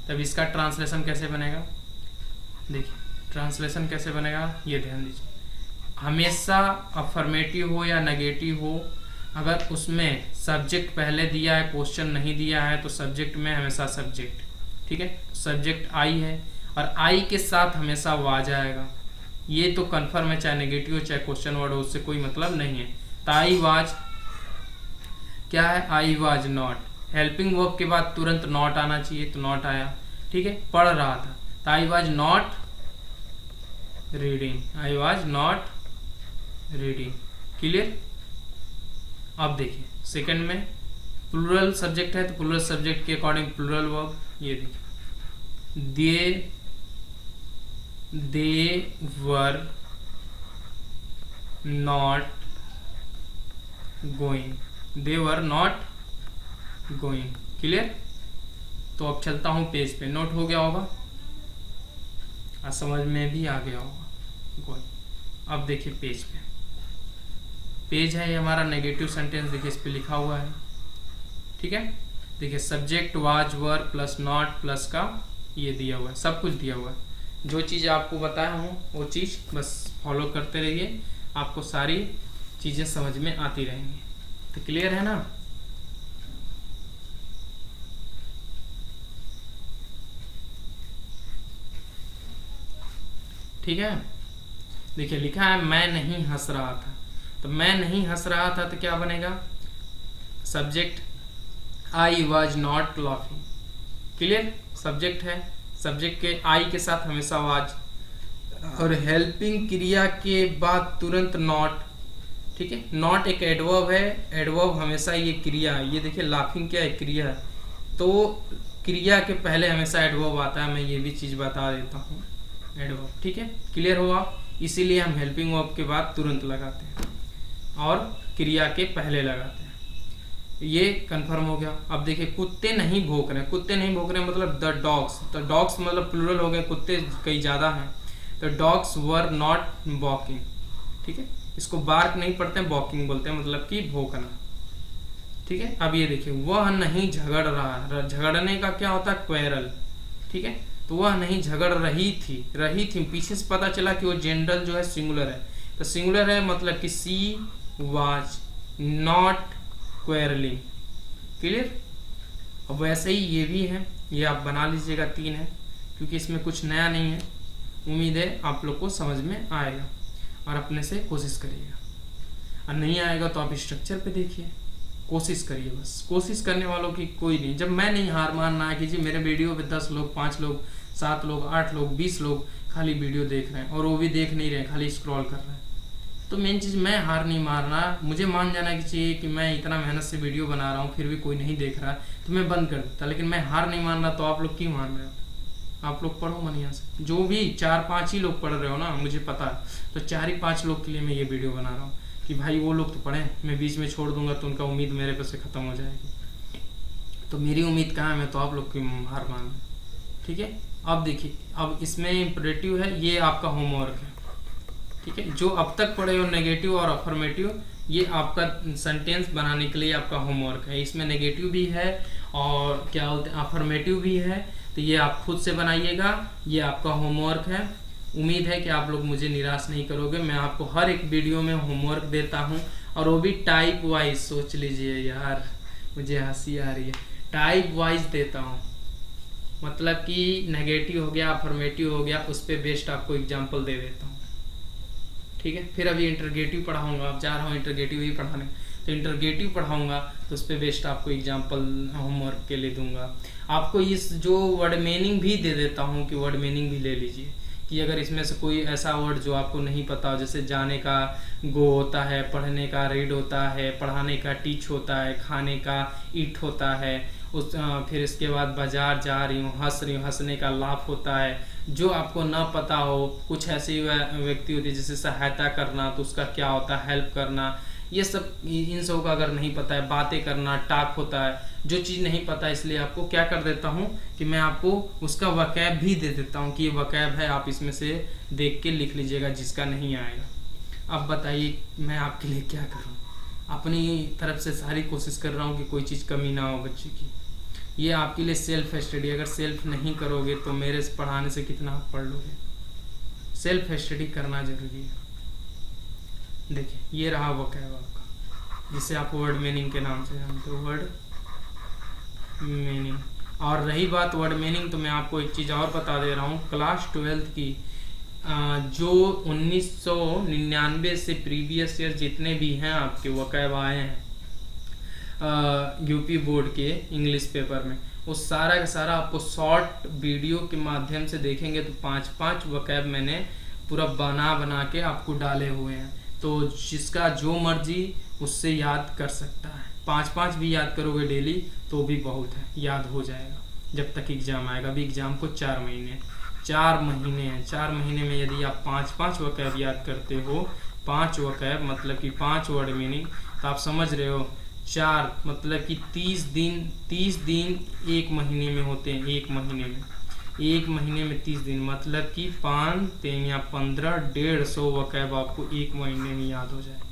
तब इसका ट्रांसलेशन कैसे बनेगा, देखिए ट्रांसलेशन कैसे बनेगा ये ध्यान दीजिए। हमेशा अफर्मेटिव हो या नेगेटिव हो, अगर उसमें सब्जेक्ट पहले दिया है, क्वेश्चन नहीं दिया है, तो सब्जेक्ट में हमेशा सब्जेक्ट। ठीक है, सब्जेक्ट आई है और आई के साथ हमेशा वाज आएगा, ये तो कन्फर्म है, चाहे नेगेटिव हो चाहे क्वेश्चन वर्ड हो, उससे कोई मतलब नहीं है। तो आई वाज क्या है, आई वाज नॉट। हेल्पिंग वर्ब के बाद तुरंत नॉट आना चाहिए, तो नॉट आया। ठीक है, पढ़ रहा था, तो I was not reading, I was not reading. Clear. अब देखिए सेकंड में प्लूरल सब्जेक्ट है तो प्लूरल सब्जेक्ट के अकॉर्डिंग प्लूरल वर्ब, ये देखिए they were not going, they were not going, clear. तो अब चलता हूँ पेज पे, नोट हो गया होगा और समझ में भी आ गया होगा गोइंग। अब देखिए पेज पे, पेज है ये हमारा नेगेटिव सेंटेंस, देखिए इस पे लिखा हुआ है, ठीक है। देखिए subject was were plus not plus का ये दिया हुआ है, सब कुछ दिया हुआ है। जो चीज़ आपको बताया हूँ वो चीज़ बस फॉलो करते रहिए, आपको सारी चीज़ें समझ में आती रहेंगी। तो क्लियर है ना। ठीक है। देखिए लिखा है मैं नहीं हंस रहा था, तो मैं नहीं हंस रहा था तो क्या बनेगा, subject I was not laughing, clear. Subject है, सब्जेक्ट के आई के साथ हमेशा वाज, और हेल्पिंग क्रिया के बाद तुरंत नॉट, ठीक है। नॉट एक एडवर्ब है, एडवर्ब हमेशा ये क्रिया है, ये देखिए लाफिंग क्या है, क्रिया है, तो क्रिया के पहले हमेशा एडवर्ब आता है, मैं ये भी चीज़ बता देता हूँ, एडवर्ब, ठीक है। क्लियर हुआ, इसीलिए हम हेल्पिंग वर्ब के बाद तुरंत लगाते हैं और क्रिया के पहले लगाते हैं, ये कंफर्म हो गया। अब देखिए कुत्ते नहीं भौंक रहे, कुत्ते नहीं भौंक रहे मतलब द डॉग्स, तो डॉग्स मतलब प्लूरल हो गए, कुत्ते कई ज़्यादा हैं, तो डॉग्स वर नॉट वॉकिंग, ठीक है। इसको बार्क नहीं पढ़ते हैं, वॉकिंग बोलते हैं, मतलब कि भौंकना, ठीक है। अब ये देखिए वह नहीं झगड़ रहा है, झगड़ने का क्या होता है, क्वेरल, ठीक है। तो वह नहीं झगड़ रही थी, रही थी पीछे से पता चला कि वो जेंडर जो है सिंगुलर है, तो सिंगुलर है मतलब कि she was not quarrelling, clear. अब वैसे ही ये भी है, ये आप बना लीजिएगा, 3 है, क्योंकि इसमें कुछ नया नहीं है। उम्मीद है आप लोग को समझ में आएगा और अपने से कोशिश करिएगा, और नहीं आएगा तो आप स्ट्रक्चर पे देखिए, कोशिश करिए, बस कोशिश करने वालों की कोई नहीं। जब मैं नहीं हार मानना है कीजिए, मेरे वीडियो पे 10 लोग, 5 लोग, 7 लोग, 8 लोग, 20 लोग खाली वीडियो देख रहे हैं और वो भी देख नहीं रहे हैं, खाली स्क्रॉल कर रहे हैं, तो मेन चीज़ मैं हार नहीं मारना, मुझे मान जाना कि चाहिए कि मैं इतना मेहनत से वीडियो बना रहा हूँ फिर भी कोई नहीं देख रहा है तो मैं बंद कर देता, लेकिन मैं हार नहीं मान रहा, तो आप लोग क्यों मान रहे हो। आप लोग पढ़ो मन यहाँ से, जो भी 4-5 ही लोग पढ़ रहे हो ना, मुझे पता है, तो 4 ही 5 लोग के लिए मैं ये वीडियो बना रहा हूँ कि भाई वो लोग तो पढ़ें, मैं बीच में छोड़ दूंगा तो उनका उम्मीद मेरे पे से ख़त्म हो जाएगी, तो मेरी उम्मीद कहाँ है, मैं तो आप लोग की हार मान, ठीक है। अब देखिए, अब इसमें इम्परेटिव है, ये आपका होमवर्क है, ठीक है। जो अब तक पढ़े हो नेगेटिव और अफर्मेटिव, ये आपका सेंटेंस बनाने के लिए आपका होमवर्क है, इसमें नेगेटिव भी है और क्या बोलते हैं अफर्मेटिव भी है, तो ये आप खुद से बनाइएगा, ये आपका होमवर्क है। उम्मीद है कि आप लोग मुझे निराश नहीं करोगे, मैं आपको हर एक वीडियो में होमवर्क देता हूँ, और वो भी टाइप वाइज, सोच लीजिए यार मुझे हंसी आ रही है, टाइप वाइज देता हूँ, मतलब कि नेगेटिव हो गया, अफर्मेटिव हो गया, उस पर बेस्ट आपको एग्जाम्पल दे देता हूँ, ठीक है। फिर अभी इंटरगेटिव पढ़ाऊंगा, अब जा रहा हूँ इंटरगेटिव ही पढ़ाने, तो इंटरगेटिव पढ़ाऊंगा तो उस पर बेस्ट आपको एग्जाम्पल होमवर्क के लिए दूंगा। आपको इस जो वर्ड मीनिंग भी दे देता हूँ कि वर्ड मीनिंग भी ले लीजिए, कि अगर इसमें से कोई ऐसा वर्ड जो आपको नहीं पता हो, जैसे जाने का गो होता है, पढ़ने का रीड होता है, पढ़ाने का टीच होता है, खाने का ईट होता है, उस फिर इसके बाद बाजार जा रही हूँ, हंस रही हूँ, हंसने का लाभ होता है, जो आपको ना पता हो। कुछ ऐसे व्यक्ति होते हैं जैसे सहायता करना, तो उसका क्या होता है, हेल्प करना, ये सब, इन सब का अगर नहीं पता है, बातें करना, टाक होता है, जो चीज़ नहीं पता है, इसलिए आपको क्या कर देता हूँ कि मैं आपको उसका वकैब भी दे देता हूँ कि ये वकैब है, आप इसमें से देख के लिख लीजिएगा जिसका नहीं आएगा। अब बताइए मैं आपके लिए क्या करूँ, अपनी तरफ से सारी कोशिश कर रहा हूँ कि कोई चीज़ कमी ना हो बच्चे की। ये आपके लिए सेल्फ स्टडी, अगर सेल्फ नहीं करोगे तो मेरे से पढ़ाने से कितना आप पढ़ लोगे, सेल्फ स्टडी करना जरूरी है। देखिए ये रहा वकैब आपका, जिसे आप वर्ड मीनिंग के नाम से जानते हो, वर्ड मीनिंग। और रही बात वर्ड मीनिंग, तो मैं आपको एक चीज़ और बता दे रहा हूँ, क्लास 12th की जो 1999 से प्रीवियस ईयर जितने भी हैं आपके वकैब आए हैं यूपी बोर्ड के इंग्लिश पेपर में, वो सारा का सारा आपको शॉर्ट वीडियो के माध्यम से देखेंगे तो 5-5 वकैब मैंने पूरा बना के आपको डाले हुए हैं, तो जिसका जो मर्जी उससे याद कर सकता है। 5-5 भी याद करोगे डेली तो भी बहुत है, याद हो जाएगा जब तक एग्जाम आएगा। अभी एग्जाम को 4 महीने 4 महीने हैं। 4 महीने में यदि आप 5-5 वकैब याद करते हो, 5 वकैब मतलब कि 5 वर्ड मीनिंग, तो आप समझ रहे हो 4 मतलब कि 30 दिन एक महीने में होते हैं। एक महीने में 30 दिन मतलब कि 5 3 या 15 150 वकैब आपको एक महीने में याद हो जाएंगे,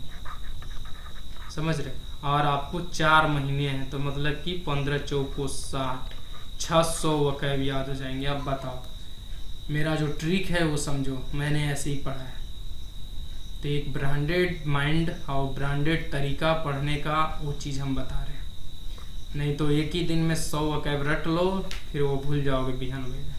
समझ रहे। और आपको 4 महीने हैं तो मतलब कि 15 चौको 60, 600 वकैब याद हो जाएंगे। अब बताओ, मेरा जो ट्रिक है वो समझो, मैंने ऐसे ही पढ़ा है। तो एक ब्रांडेड माइंड और ब्रांडेड तरीका पढ़ने का वो चीज़ हम बता रहे हैं। नहीं तो एक ही दिन में 100 वकैब रट लो, फिर वो भूल जाओगे बिहान में।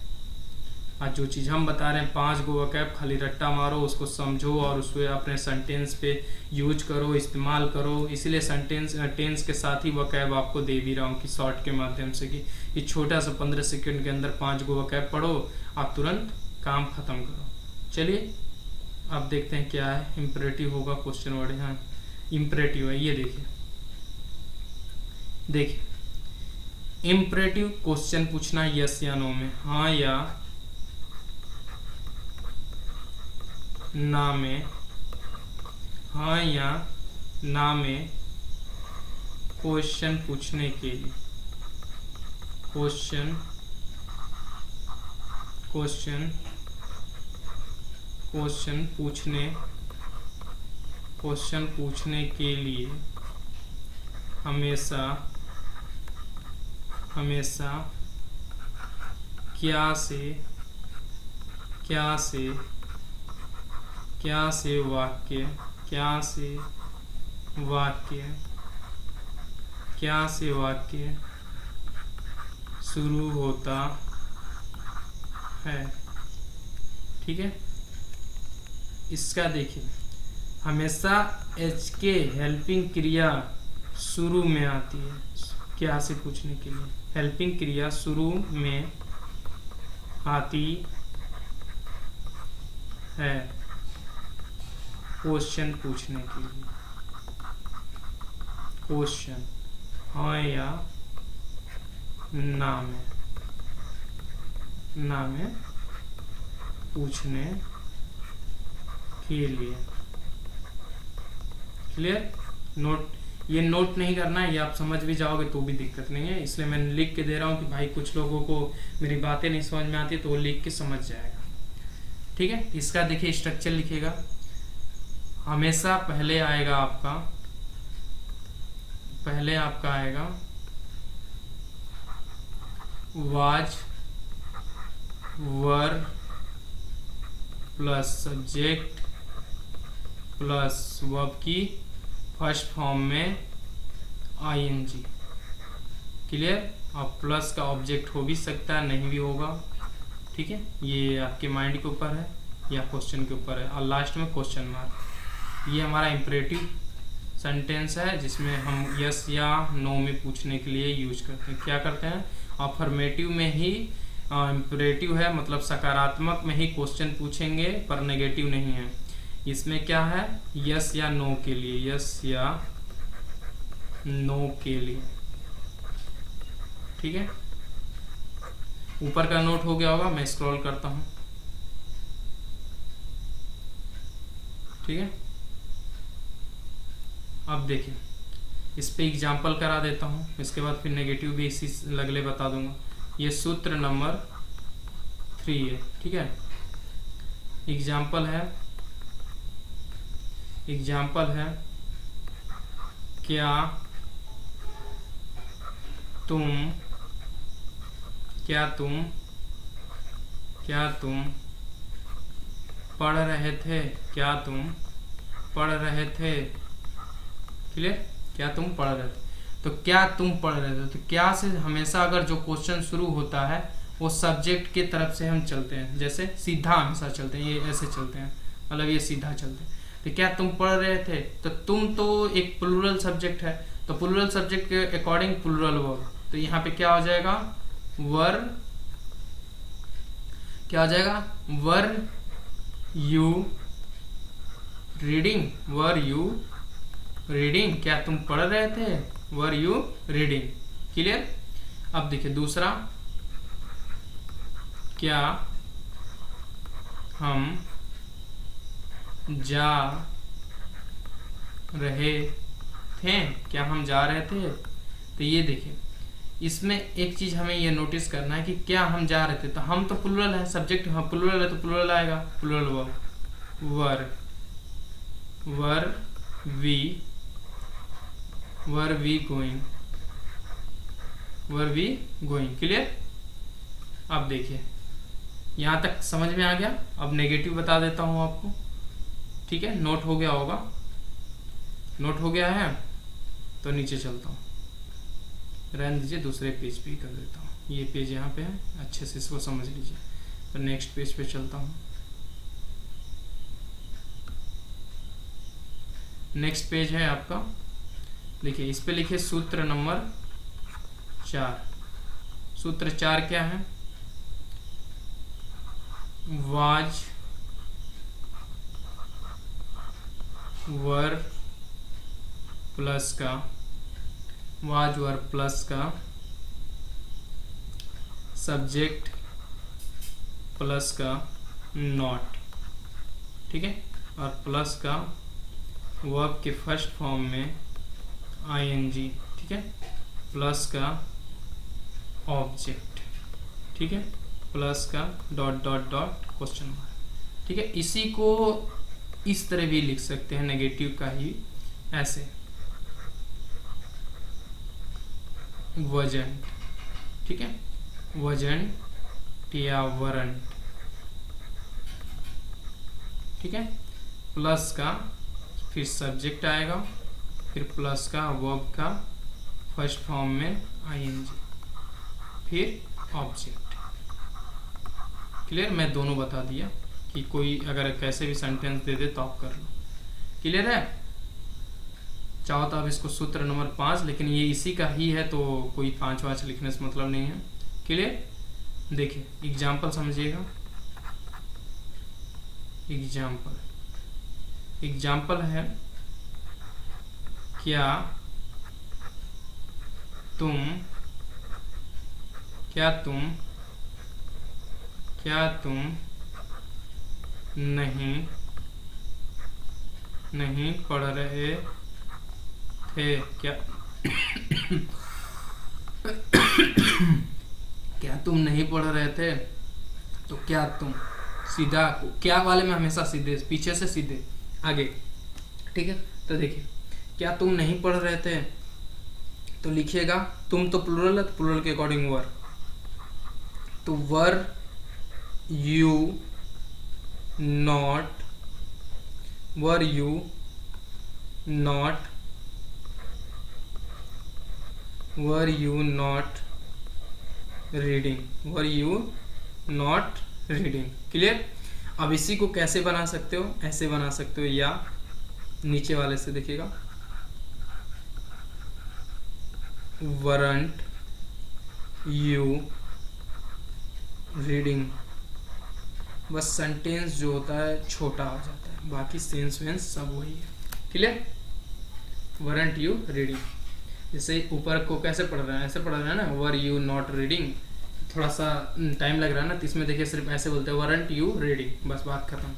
आज जो चीज़ हम बता रहे हैं 5 गो वकैब खाली रट्टा मारो, उसको समझो और उसको अपने सेंटेंस पे यूज करो, इस्तेमाल करो। इसलिए टेंस के साथ ही वकैब आपको दे भी रहा हूँ कि शॉर्ट के माध्यम से, कि ये छोटा सा 15 सेकंड के अंदर 5 गो वकैब पढ़ो, आप तुरंत काम खत्म करो। चलिए अब देखते हैं क्या है। इम्परेटिव होगा क्वेश्चन वर्ड, हाँ इम्परेटिव है। ये देखिए इम्परेटिव क्वेश्चन पूछना यस या नो में, हाँ या ना में, हाँ या ना में क्वेश्चन पूछने के लिए, क्वेश्चन पूछने के लिए हमेशा क्या से वाक्य शुरू होता है। ठीक है, इसका देखिए, हमेशा एच के हेल्पिंग क्रिया शुरू में आती है। क्या से पूछने के लिए हेल्पिंग क्रिया शुरू में आती है क्वेश्चन पूछने के लिए। क्वेश्चन हाँ या ना में पूछने के लिए। क्लियर? ये नोट नहीं करना है, ये आप समझ भी जाओगे तो भी दिक्कत नहीं है, इसलिए मैंने लिख के दे रहा हूँ कि भाई कुछ लोगों को मेरी बातें नहीं समझ में आती तो वो लिख के समझ जाएगा। ठीक है, इसका देखिए स्ट्रक्चर लिखेगा। हमेशा पहले आपका आएगा was, were plus subject plus verb की फर्स्ट फॉर्म में आईएनजी। क्लियर? अब प्लस का ऑब्जेक्ट हो भी सकता है, नहीं भी होगा। ठीक है, ये आपके माइंड के ऊपर है या क्वेश्चन के ऊपर है। और लास्ट में क्वेश्चन मार्क। ये हमारा इम्परेटिव सेंटेंस है जिसमें हम यस या नो में पूछने के लिए यूज करते हैं। क्या करते हैं, अफर्मेटिव में ही इम्परेटिव है, मतलब सकारात्मक में ही क्वेश्चन पूछेंगे पर नेगेटिव नहीं है। इसमें क्या है, यस या नो के लिए, यस या नो के लिए। ठीक है, ऊपर का नोट हो गया होगा, मैं स्क्रॉल करता हूं। ठीक है, अब देखिए इस पे एग्जाम्पल करा देता हूं, इसके बाद फिर नेगेटिव भी इसी लगले बता दूंगा। ये सूत्र नंबर 3 है। ठीक है, एग्जाम्पल है क्या तुम पढ़ रहे थे? क्या तुम पढ़ रहे थे? क्लियर? क्या तुम पढ़ रहे थे, तो क्या तुम पढ़ रहे थे, तो क्या से हमेशा अगर जो क्वेश्चन शुरू होता है वो सब्जेक्ट के तरफ से हम चलते हैं। जैसे सीधा हमेशा चलते हैं, ये ऐसे चलते हैं, मतलब ये सीधा चलते हैं। तो क्या तुम पढ़ रहे थे, तो तुम तो एक प्लूरल सब्जेक्ट है, तो प्लूरल सब्जेक्ट के अकॉर्डिंग प्लूरल वर्ब। तो यहाँ पे क्या हो जाएगा, वर, क्या हो जाएगा, were you reading, were you reading, क्या तुम पढ़ रहे थे, वर यू रीडिंग। क्लियर। अब देखिए दूसरा, क्या हम जा रहे थे, क्या हम जा रहे थे। तो ये देखिए इसमें एक चीज हमें ये नोटिस करना है कि क्या हम जा रहे थे, तो हम तो प्लूरल है, सब्जेक्ट हाँ प्लूरल है तो प्लूरल आएगा, plural verb, were we going, were we going. Clear. अब देखिए यहाँ तक समझ में आ गया। अब नेगेटिव बता देता हूँ आपको, ठीक है, नोट हो गया होगा, नोट हो गया है तो नीचे चलता हूँ, रहने दीजिए, दूसरे पेज पे कर देता हूँ। ये पेज यहाँ पे है, अच्छे से इसको समझ लीजिए। तो नेक्स्ट पेज पे चलता हूँ। नेक्स्ट पेज है आपका, देखिए इस पे लिखिए सूत्र नंबर 4। सूत्र 4 क्या है, वाज वर प्लस का, वाज वर प्लस का सब्जेक्ट प्लस का नॉट, ठीक है, और प्लस का वर्ब के फर्स्ट फॉर्म में आईएनजी, ठीक है, प्लस का ऑब्जेक्ट, ठीक है, प्लस का dot dot dot question mark, ठीक है। इसी को इस तरह भी लिख सकते हैं, नेगेटिव का ही ऐसे, वजंट, ठीक है, वजंट या वरंट, ठीक है, प्लस का फिर सब्जेक्ट आएगा, फिर प्लस का वर्ब का फर्स्ट फॉर्म में आईएनजी, फिर ऑब्जेक्ट। क्लियर। मैं दोनों बता दिया कि कोई अगर कैसे भी सेंटेंस दे दे तो आप कर लो। क्लियर है। चाहो तो आप इसको सूत्र नंबर 5, लेकिन ये इसी का ही है तो कोई 5 लिखने से मतलब नहीं है। क्लियर। देखिए एग्जाम्पल समझिएगा। एग्जाम्पल है, क्या तुम नहीं पढ़ रहे थे, क्या तुम नहीं पढ़ रहे थे। तो क्या तुम सीधा, क्या वाले में हमेशा सीधे, पीछे से सीधे आगे, ठीक है। तो देखिए क्या तुम नहीं पढ़ रहे थे तो लिखिएगा, तुम तो प्लूरल है तो प्लूरल के अकॉर्डिंग वर, तो वर यू नॉट रीडिंग। क्लियर। अब इसी को कैसे बना सकते हो, ऐसे बना सकते हो या नीचे वाले से देखिएगा, वरंट यू रीडिंग। बस सेंटेंस जो होता है छोटा हो जाता है, बाकी सेंस वेंस सब वही है। क्लियर। वरंट यू रीडिंग, जैसे ऊपर को कैसे पढ़ रहे हैं, ऐसे पढ़ रहे हैं ना, वर यू नॉट रीडिंग, थोड़ा सा टाइम लग रहा है ना, तो इसमें देखिए सिर्फ ऐसे बोलते हैं वरंट यू रीडिंग, बस बात खत्म।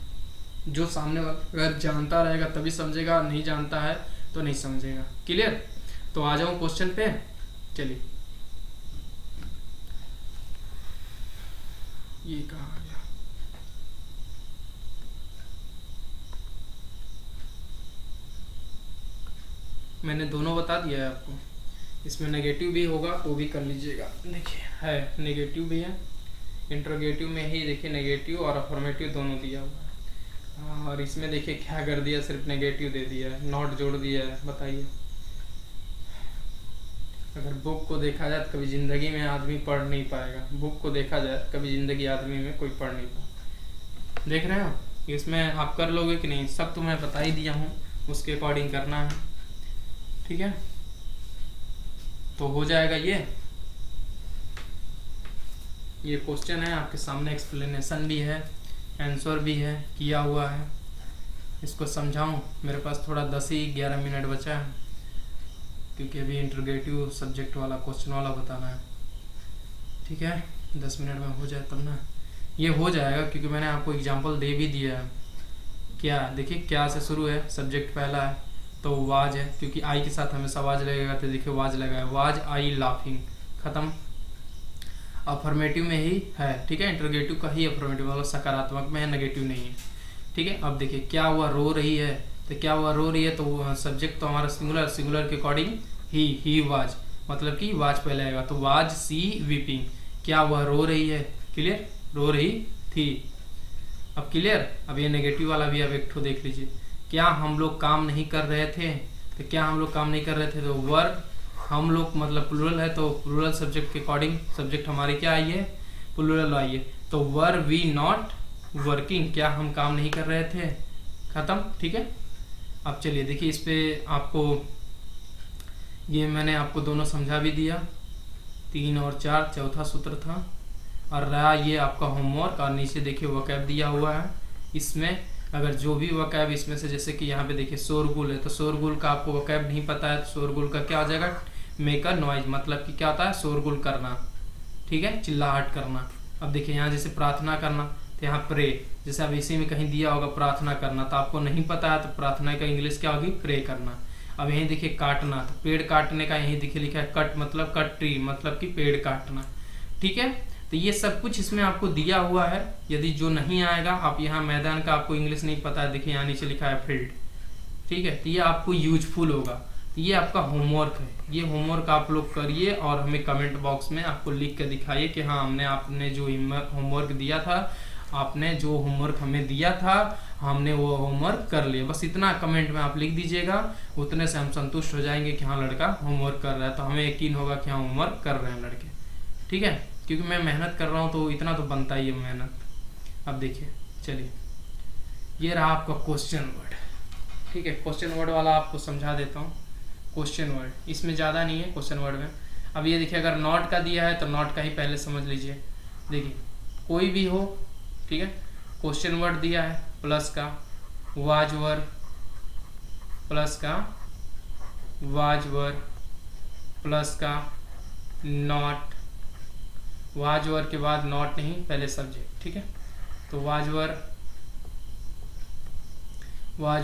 जो सामने वाला अगर जानता रहेगा तभी समझेगा, नहीं जानता है तो नहीं समझेगा। क्लियर। तो आ जाऊं क्वेश्चन पे, चलिए ये कहाँ आ गया, मैंने दोनों बता दिया है आपको। इसमें नेगेटिव भी होगा तो भी कर लीजिएगा। देखिए है नेगेटिव भी है, इंट्रोगेटिव में ही देखिए नेगेटिव और अफर्मेटिव दोनों दिया हुआ है, और इसमें देखिए क्या कर दिया, सिर्फ नेगेटिव दे दिया है, नॉट जोड़ दिया है। बताइए, अगर बुक को देखा जाए तो कभी ज़िंदगी में आदमी पढ़ नहीं पाएगा, बुक को देखा जाए कभी ज़िंदगी आदमी में कोई पढ़ नहीं पाएगा। देख रहे हो, इसमें आप कर लोगे कि नहीं, सब तो मैं बता ही दिया हूँ, उसके अकॉर्डिंग करना है। ठीक है, तो हो जाएगा। ये क्वेश्चन है आपके सामने, एक्सप्लेनेशन भी है, आंसर भी है, किया हुआ है, इसको समझाऊं? मेरे पास थोड़ा 10 ही 11 मिनट बचा है, क्योंकि अभी इंटरोगेटिव सब्जेक्ट वाला क्वेश्चन वाला बताना है। ठीक है, 10 मिनट में हो जाए तब ना। ये हो जाएगा क्योंकि मैंने आपको एग्जांपल दे भी दिया है। क्या, देखिए क्या से शुरू है, सब्जेक्ट पहला है तो वाज है, क्योंकि आई के साथ हमेशा वाज लगेगा, तो देखिए वाज लगा है, वाज आई लाफिंग, खत्म। अफर्मेटिव में ही है, ठीक है, इंटरोगेटिव का ही अफर्मेटिव, मतलब सकारात्मक में है, नेगेटिव नहीं है। ठीक है, अब देखिए क्या हुआ, रो रही है, तो क्या हुआ, रो रही है, तो सब्जेक्ट तो हमारा सिंगुलर, सिंगुलर के अकॉर्डिंग ही वाज, मतलब कि वाज पहले आएगा, तो वाज सी वीपिंग, क्या हुआ, रो रही है, क्लियर, रो रही थी। अब क्लियर, अब ये नेगेटिव वाला भी अब एक ठो देख लीजिए, क्या हम लोग काम नहीं कर रहे थे, तो क्या हम लोग काम नहीं कर रहे थे, तो वर्क, हम लोग मतलब प्लूरल है, तो प्लूरल सब्जेक्ट के अकॉर्डिंग सब्जेक्ट हमारी क्या आई है, प्लूरल आई है, तो वर वी नॉट वर्किंग, क्या हम काम नहीं कर रहे थे, खत्म। ठीक है, अब चलिए देखिए इस पे आपको, ये मैंने आपको दोनों समझा भी दिया, 3 और 4 चौथा सूत्र था, और रहा ये आपका होमवर्क, और नीचे देखिए वकैब दिया हुआ है, इसमें अगर जो भी वकैब इसमें से, जैसे कि यहाँ पे देखिए शोरगुल है, तो शोरगुल का आपको वकैब नहीं पता है, तो शोरगुल का क्या हो जाएगा, मेक अ नॉइज, मतलब कि क्या होता है, शोरगुल करना, ठीक है, चिल्लाहट करना। अब देखिए यहाँ जैसे प्रार्थना करना, तो यहाँ प्रे, जैसे अब इसी में कहीं दिया होगा प्रार्थना करना, तो आपको नहीं पता है, तो प्रार्थना का इंग्लिश क्या होगी, प्रे करना। अब यहीं देखिए काटना, तो पेड़ काटने का यहीं देखिए लिखा है कट, मतलब कट ट्री, मतलब कि पेड़ काटना। ठीक है, तो ये सब कुछ इसमें आपको दिया हुआ है। यदि जो नहीं आएगा, आप यहाँ मैदान का आपको इंग्लिश नहीं पता है, देखिए यहाँ नीचे लिखा है फील्ड, ठीक है, तो ये आपको यूजफुल होगा, तो ये आपका होमवर्क है, ये होमवर्क आप लोग करिए और हमें कमेंट बॉक्स में आपको लिख कर दिखाइए कि हाँ हमने आपने जो होमवर्क दिया था, आपने जो होमवर्क हमें दिया था, हमने वो होमवर्क कर लिया, बस इतना कमेंट में आप लिख दीजिएगा, उतने से हम संतुष्ट हो जाएंगे कि हाँ लड़का होमवर्क कर रहा है, तो हमें यकीन होगा कि हाँ होमवर्क कर रहे हैं लड़के। ठीक है, क्योंकि मैं मेहनत कर रहा हूँ तो इतना तो बनता ही है मेहनत। अब देखिए चलिए, ये रहा आपका क्वेश्चन वर्ड, ठीक है, क्वेश्चन वर्ड वाला आपको समझा देता हूँ। क्वेश्चन वर्ड इसमें ज़्यादा नहीं है क्वेश्चन वर्ड में। अब ये देखिए, अगर नॉट का दिया है तो नॉट का ही पहले समझ लीजिए। देखिए कोई भी हो, ठीक है, क्वेश्चन वर्ड दिया है, प्लस का वाज वर, प्लस का वाज वर, प्लस का नॉट, वाज वर के बाद नॉट नहीं, पहले सब्जेक्ट, ठीक है, तो was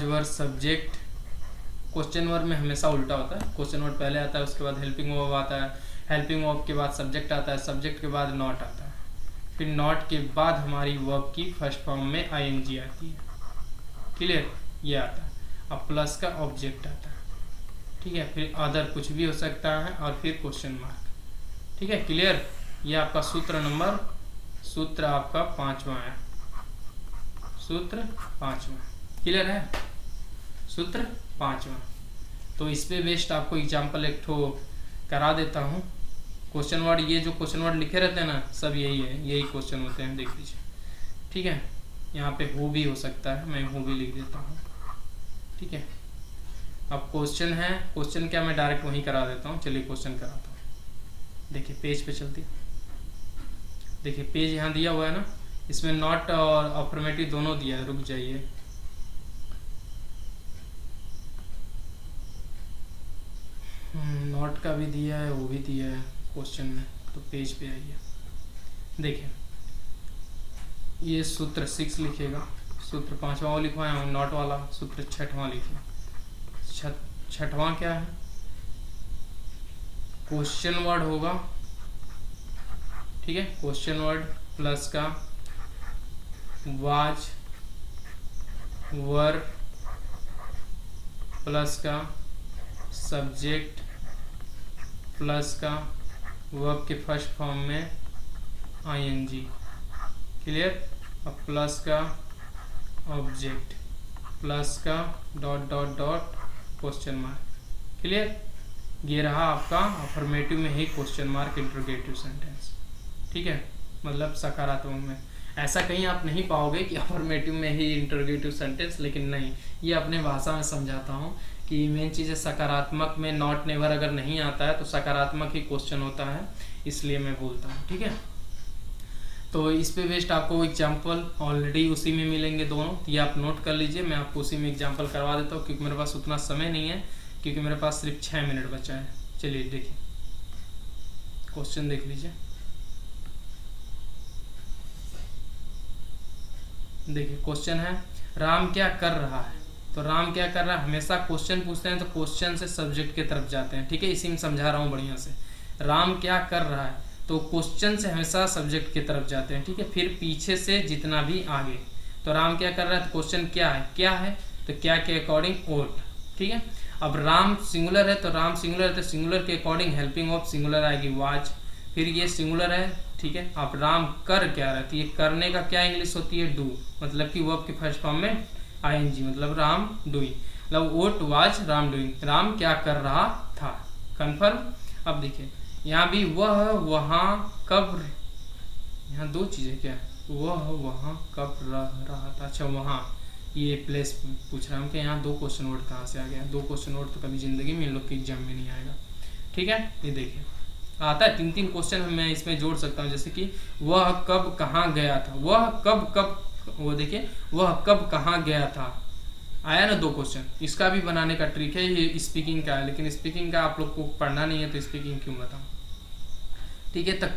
were subject. Question word में हमेशा उल्टा होता है, क्वेश्चन वर्ड पहले आता है, उसके बाद हेल्पिंग वर्ब आता है, हेल्पिंग वर्ब के बाद सब्जेक्ट आता है, सब्जेक्ट के बाद नॉट आता है, फिर नॉट के बाद हमारी वर्ब की फर्स्ट फॉर्म में आईएनजी आती है, क्लियर, ये आता है। अब प्लस का ऑब्जेक्ट आता है, ठीक है, फिर अदर कुछ भी हो सकता है, और फिर क्वेश्चन मार्क, ठीक है, क्लियर। ये आपका सूत्र आपका 5वां है, सूत्र 5वां, क्लियर है, सूत्र 5वां। तो इस पे बेस्ड आपको एग्जाम्पल एक ठो करा देता हूँ। क्वेश्चन वर्ड, ये जो क्वेश्चन वर्ड लिखे रहते हैं ना, सब यही है, यही क्वेश्चन होते हैं, देख लीजिए, ठीक है। यहाँ पे हो भी हो सकता है, मैं हो भी लिख देता हूँ, ठीक है। अब क्वेश्चन है, क्वेश्चन क्या मैं डायरेक्ट वहीं करा देता हूँ, चलिए क्वेश्चन कराता हूँ। देखिए पेज पे चलती, देखिए पेज यहाँ दिया हुआ है ना, इसमें नॉट और अफर्मेटिव दोनों दिया है, रुक जाइए, नॉट का भी दिया है, वो भी दिया है क्वेश्चन में, तो पेज पे आइए। देखिए ये सूत्र 6 लिखेगा, सूत्र 5वां लिखवाया हूँ नॉट वाला, सूत्र 6वां लिखिए। 6वां क्या है, क्वेश्चन वर्ड होगा, ठीक है, क्वेश्चन वर्ड प्लस का वाज वर, प्लस का सब्जेक्ट, प्लस का वर्ब के फर्स्ट फॉर्म में आईएनजी, क्लियर। अब प्लस का ऑब्जेक्ट, प्लस का dot dot dot question mark, clear. ये रहा आपका अफर्मेटिव में ही क्वेश्चन मार्क इंटरोगेटिव सेंटेंस, ठीक है, मतलब सकारात्मक में। ऐसा कहीं आप नहीं पाओगे कि अफर्मेटिव में ही इंटरोगेटिव सेंटेंस, लेकिन नहीं, ये अपने भाषा में समझाता हूँ कि मेन चीज़ है सकारात्मक में नॉट नेवर अगर नहीं आता है तो सकारात्मक ही क्वेश्चन होता है, इसलिए मैं बोलता हूँ, ठीक है। तो इस पे बेस्ड आपको एग्जाम्पल ऑलरेडी उसी में मिलेंगे दोनों, तो ये आप नोट कर लीजिए। मैं आपको उसी में एग्जाम्पल करवा देता हूँ, क्योंकि मेरे पास उतना समय नहीं है, क्योंकि मेरे पास सिर्फ 6 मिनट बचा है। चलिए देखिए, क्वेश्चन देख लीजिए। देखिए क्वेश्चन है, राम क्या कर रहा है। तो राम क्या कर रहा है, हमेशा क्वेश्चन पूछते हैं तो क्वेश्चन से सब्जेक्ट की तरफ जाते हैं, ठीक है, इसी में समझा रहा हूँ बढ़िया से। राम क्या कर रहा है, तो क्वेश्चन से हमेशा सब्जेक्ट की तरफ जाते हैं, ठीक है, फिर पीछे से जितना भी आगे। तो राम क्या कर रहा है, तो क्वेश्चन क्या है, तो क्या के अकॉर्डिंग ओट, ठीक है। अब राम सिंगुलर है, तो राम सिंगुलर है, तो सिंगुलर के अकॉर्डिंग हेल्पिंग ऑफ सिंगुलर आएगी वाज। फिर ये सिंगुलर है, ठीक है। अब राम कर क्या रहा है, तो ये करने का क्या इंग्लिश होती है, डू, मतलब कि वर्ब के फर्स्ट फॉर्म में आईएनजी, मतलब राम डूइंग, मतलब what was Ram doing, Ram क्या कर रहा था, कंफर्म। अब देखिए यहाँ भी वह वहाँ कब, यहाँ दो चीजें क्या है, वह वहाँ कब रह रहा था। अच्छा वहाँ, ये प्लेस पूछ रहा हूँ कि यहाँ दो क्वेश्चन वर्ड कहाँ से आ गया। दो क्वेश्चन वर्ड तो कभी जिंदगी में इन लोग के एग्जाम में नहीं आएगा, ठीक है। ये देखिए आता है, 3 क्वेश्चन मैं इसमें जोड़ सकता हूँ, जैसे कि वह कब कहाँ गया था, वह कब वो देखिए वह कब कहाँ गया था, आया ना 2 क्वेश्चन। इसका भी बनाने का ट्रिक है, ये स्पीकिंग का है, लेकिन स्पीकिंग का आप लोग को पढ़ना नहीं है, तो स्पीकिंग क्यों बताऊँ, ठीक है। तो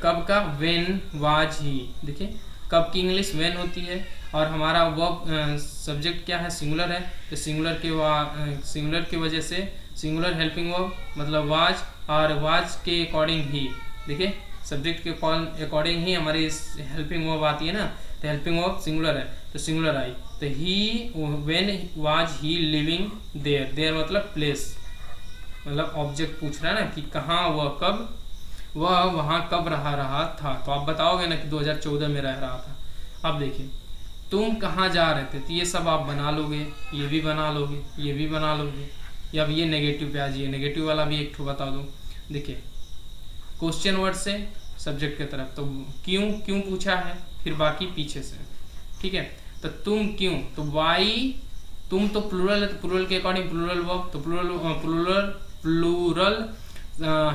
कब का व्हेन वाज ही, देखिए कब की इंग्लिश व्हेन होती है, और हमारा वर्ब सब्जेक्ट क्या है, सिंगुलर है, तो सिंगुलर की वजह से सिंगुलर हेल्पिंग वर्ब मतलब वाज, और वाज के अकॉर्डिंग ही, देखिए सब्जेक्ट के अकॉर्डिंग ही हमारी हेल्पिंग वर्ब आती है ना, तो हेल्पिंग वर्ब सिंगुलर है, तो सिंगुलर आई। तो he when was he living there, there मतलब प्लेस, मतलब ऑब्जेक्ट पूछ रहा है ना कि कहाँ वह वहाँ कब रहा था, तो आप बताओगे ना कि 2014 में रह रहा था। अब देखिए तुम कहाँ जा रहे थे, तो ये सब आप बना लोगे, ये भी बना लोगे, ये भी बना लोगे, या अब ये नेगेटिव पे आ जाइए, नेगेटिव वाला भी एक ठो बता दो। देखिए क्वेश्चन वर्ड से सब्जेक्ट की तरफ, तो क्यों पूछा है, फिर बाकी पीछे से, ठीक है। तो तुम क्यों, तो वाई, तुम तो प्लूरल है, तो प्लूरल के अकॉर्डिंग प्लूरल वर्ब, तो प्लूरल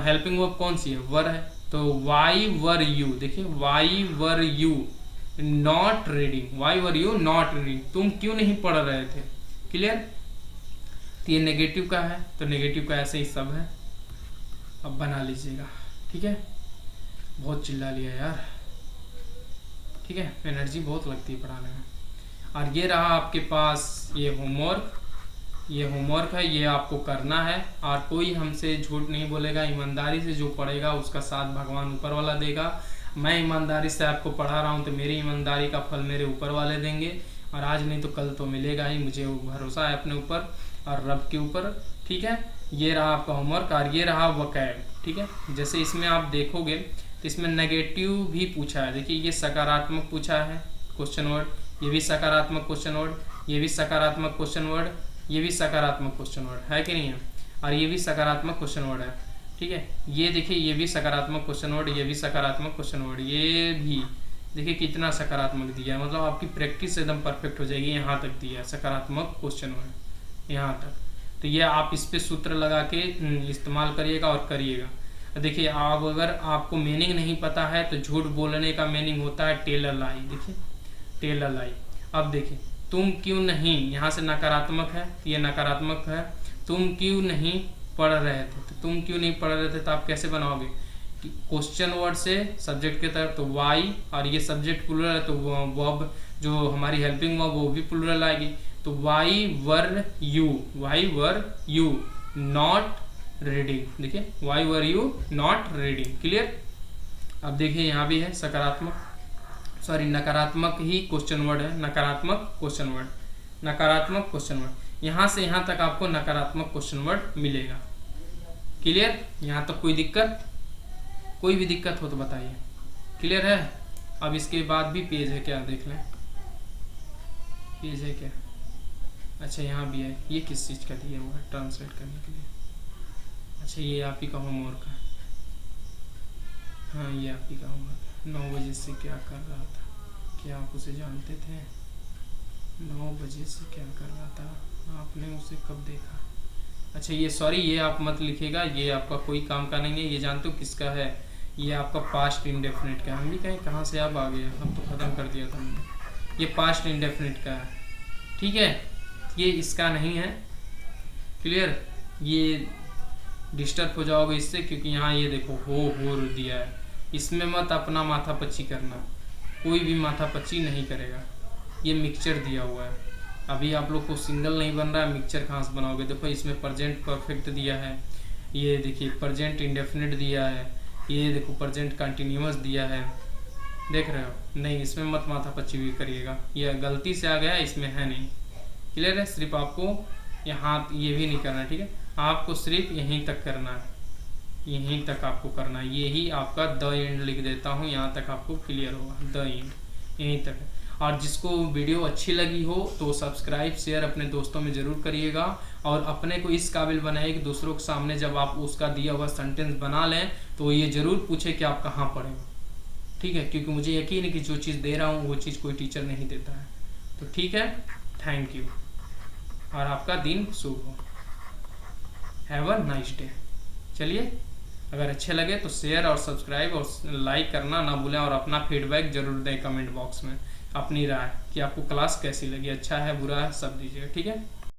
हेल्पिंग वर्ब कौन सी है, वर है, तो वाई वर यू, देखिए why were you not reading, Y were you not reading, तुम क्यों नहीं पढ़ रहे थे, क्लियर। तो ये नेगेटिव का है, तो नेगेटिव का ऐसे ही सब है, अब बना लीजिएगा, ठीक है। बहुत चिल्ला लिया यार, ठीक है, एनर्जी बहुत लगती है पढ़ाने में। और ये रहा आपके पास ये होमवर्क है, ये आपको करना है, और कोई हमसे झूठ नहीं बोलेगा, ईमानदारी से जो पढ़ेगा उसका साथ भगवान ऊपर वाला देगा। मैं ईमानदारी से आपको पढ़ा रहा हूँ, तो मेरी ईमानदारी का फल मेरे ऊपर वाले देंगे, और आज नहीं तो कल तो मिलेगा ही, मुझे भरोसा है अपने ऊपर और रब के ऊपर, ठीक है। ये रहा आपका होमवर्क, और ये रहा वोकैब, ठीक है। जैसे इसमें आप देखोगे तो इसमें नेगेटिव भी पूछा है, देखिए ये सकारात्मक पूछा है क्वेश्चन वर्ड, ये भी सकारात्मक क्वेश्चन वर्ड, ये भी सकारात्मक क्वेश्चन वर्ड, ये भी सकारात्मक क्वेश्चन वर्ड है कि नहीं है, और ये भी सकारात्मक क्वेश्चन वर्ड है, ठीक है। ये देखिए ये भी सकारात्मक क्वेश्चन वर्ड, ये भी सकारात्मक क्वेश्चन वर्ड, ये भी देखिए कितना सकारात्मक दिया है, मतलब आपकी प्रैक्टिस एकदम परफेक्ट हो जाएगी। यहाँ तक दिया है सकारात्मक क्वेश्चन वर्ड, यहाँ तक, तो ये आप इस पे सूत्र लगा के इस्तेमाल करिएगा और करिएगा। देखिए आप अगर आपको मीनिंग नहीं पता है, तो झूठ बोलने का मीनिंग होता है टेल अ लाई, देखिए टेल अ लाई। अब देखिए तुम क्यों नहीं, यहाँ से नकारात्मक है, ये नकारात्मक है, तुम क्यों नहीं पढ़ रहे थे, तो तुम क्यों नहीं पढ़ रहे थे, तो आप कैसे बनाओगे, क्वेश्चन वर्ड से सब्जेक्ट की तरफ, तो वाई, और ये सब्जेक्ट प्लूरल है, तो वर्ब जो हमारी हेल्पिंग वर्ब वो भी प्लूरल आएगी, तो why were you not reading, देखिए why were you not reading, clear. अब देखिए यहाँ भी है सकारात्मक, सॉरी नकारात्मक ही क्वेश्चन वर्ड है, नकारात्मक क्वेश्चन वर्ड, नकारात्मक क्वेश्चन वर्ड, यहाँ से यहाँ तक आपको नकारात्मक क्वेश्चन वर्ड मिलेगा, क्लियर। यहाँ तक कोई दिक्कत, कोई भी दिक्कत हो तो बताइए, क्लियर है। अब इसके बाद भी पेज है क्या, देख लें पेज है क्या, अच्छा यहाँ भी है, ये किस चीज़ का दिया हुआ है, ट्रांसलेट करने के लिए, अच्छा ये आप ही का होमवर्क है, हाँ ये आप ही का होमवर्क, 9 बजे से क्या कर रहा था, क्या आप उसे जानते थे, 9 बजे से क्या कर रहा था, आपने उसे कब देखा, अच्छा ये सॉरी ये आप मत लिखिएगा, ये आपका कोई काम का नहीं है, ये जानते हो किसका है, ये आपका पास्ट इंडेफिनिट का, हम भी कहीं कहाँ से अब आ गया, अब तो ख़त्म कर दिया था हमने। ये पास्ट इंडेफिनिट का है, ठीक है, ये इसका नहीं है, क्लियर। ये डिस्टर्ब हो जाओगे इससे, क्योंकि यहाँ ये देखो हो दिया है, इसमें मत अपना माथा पच्ची करना, कोई भी माथा पच्ची नहीं करेगा। ये मिक्सचर दिया हुआ है, अभी आप लोग को सिंगल नहीं बन रहा है, मिक्सचर कहाँ से बनाओगे। देखो इसमें प्रेजेंट परफेक्ट दिया है, ये देखिए प्रेजेंट इंडेफिनिट दिया है, ये देखो प्रेजेंट कंटिन्यूअस दिया है, देख रहे हो। नहीं, इसमें मत माथा पच्ची भी करिएगा, ये गलती से आ गया, इसमें है नहीं, क्लियर है। सिर्फ आपको यहाँ ये भी नहीं करना, ठीक है, आपको सिर्फ यहीं तक करना है, यहीं तक आपको करना है, यही आपका द एंड लिख देता हूँ, यहाँ तक आपको क्लियर होगा, द एंड यहीं तक है। और जिसको वीडियो अच्छी लगी हो तो सब्सक्राइब शेयर अपने दोस्तों में ज़रूर करिएगा, और अपने को इस काबिल बनाइए कि दूसरों के सामने जब आप उसका दिया हुआ सेंटेंस बना लें तो ये ज़रूर पूछे कि आप कहाँ पढ़े हो, ठीक है, क्योंकि मुझे यकीन है कि जो चीज़ दे रहा हूँ वो चीज़ कोई टीचर नहीं देता है। तो ठीक है, थैंक यू, और आपका दिन शुभ हो, हैव अ नाइस डे। चलिए, अगर अच्छे लगे तो शेयर और सब्सक्राइब और लाइक करना ना भूलें, और अपना फीडबैक जरूर दें कमेंट बॉक्स में, अपनी राय कि आपको क्लास कैसी लगी, अच्छा है बुरा है सब दीजिएगा, ठीक है।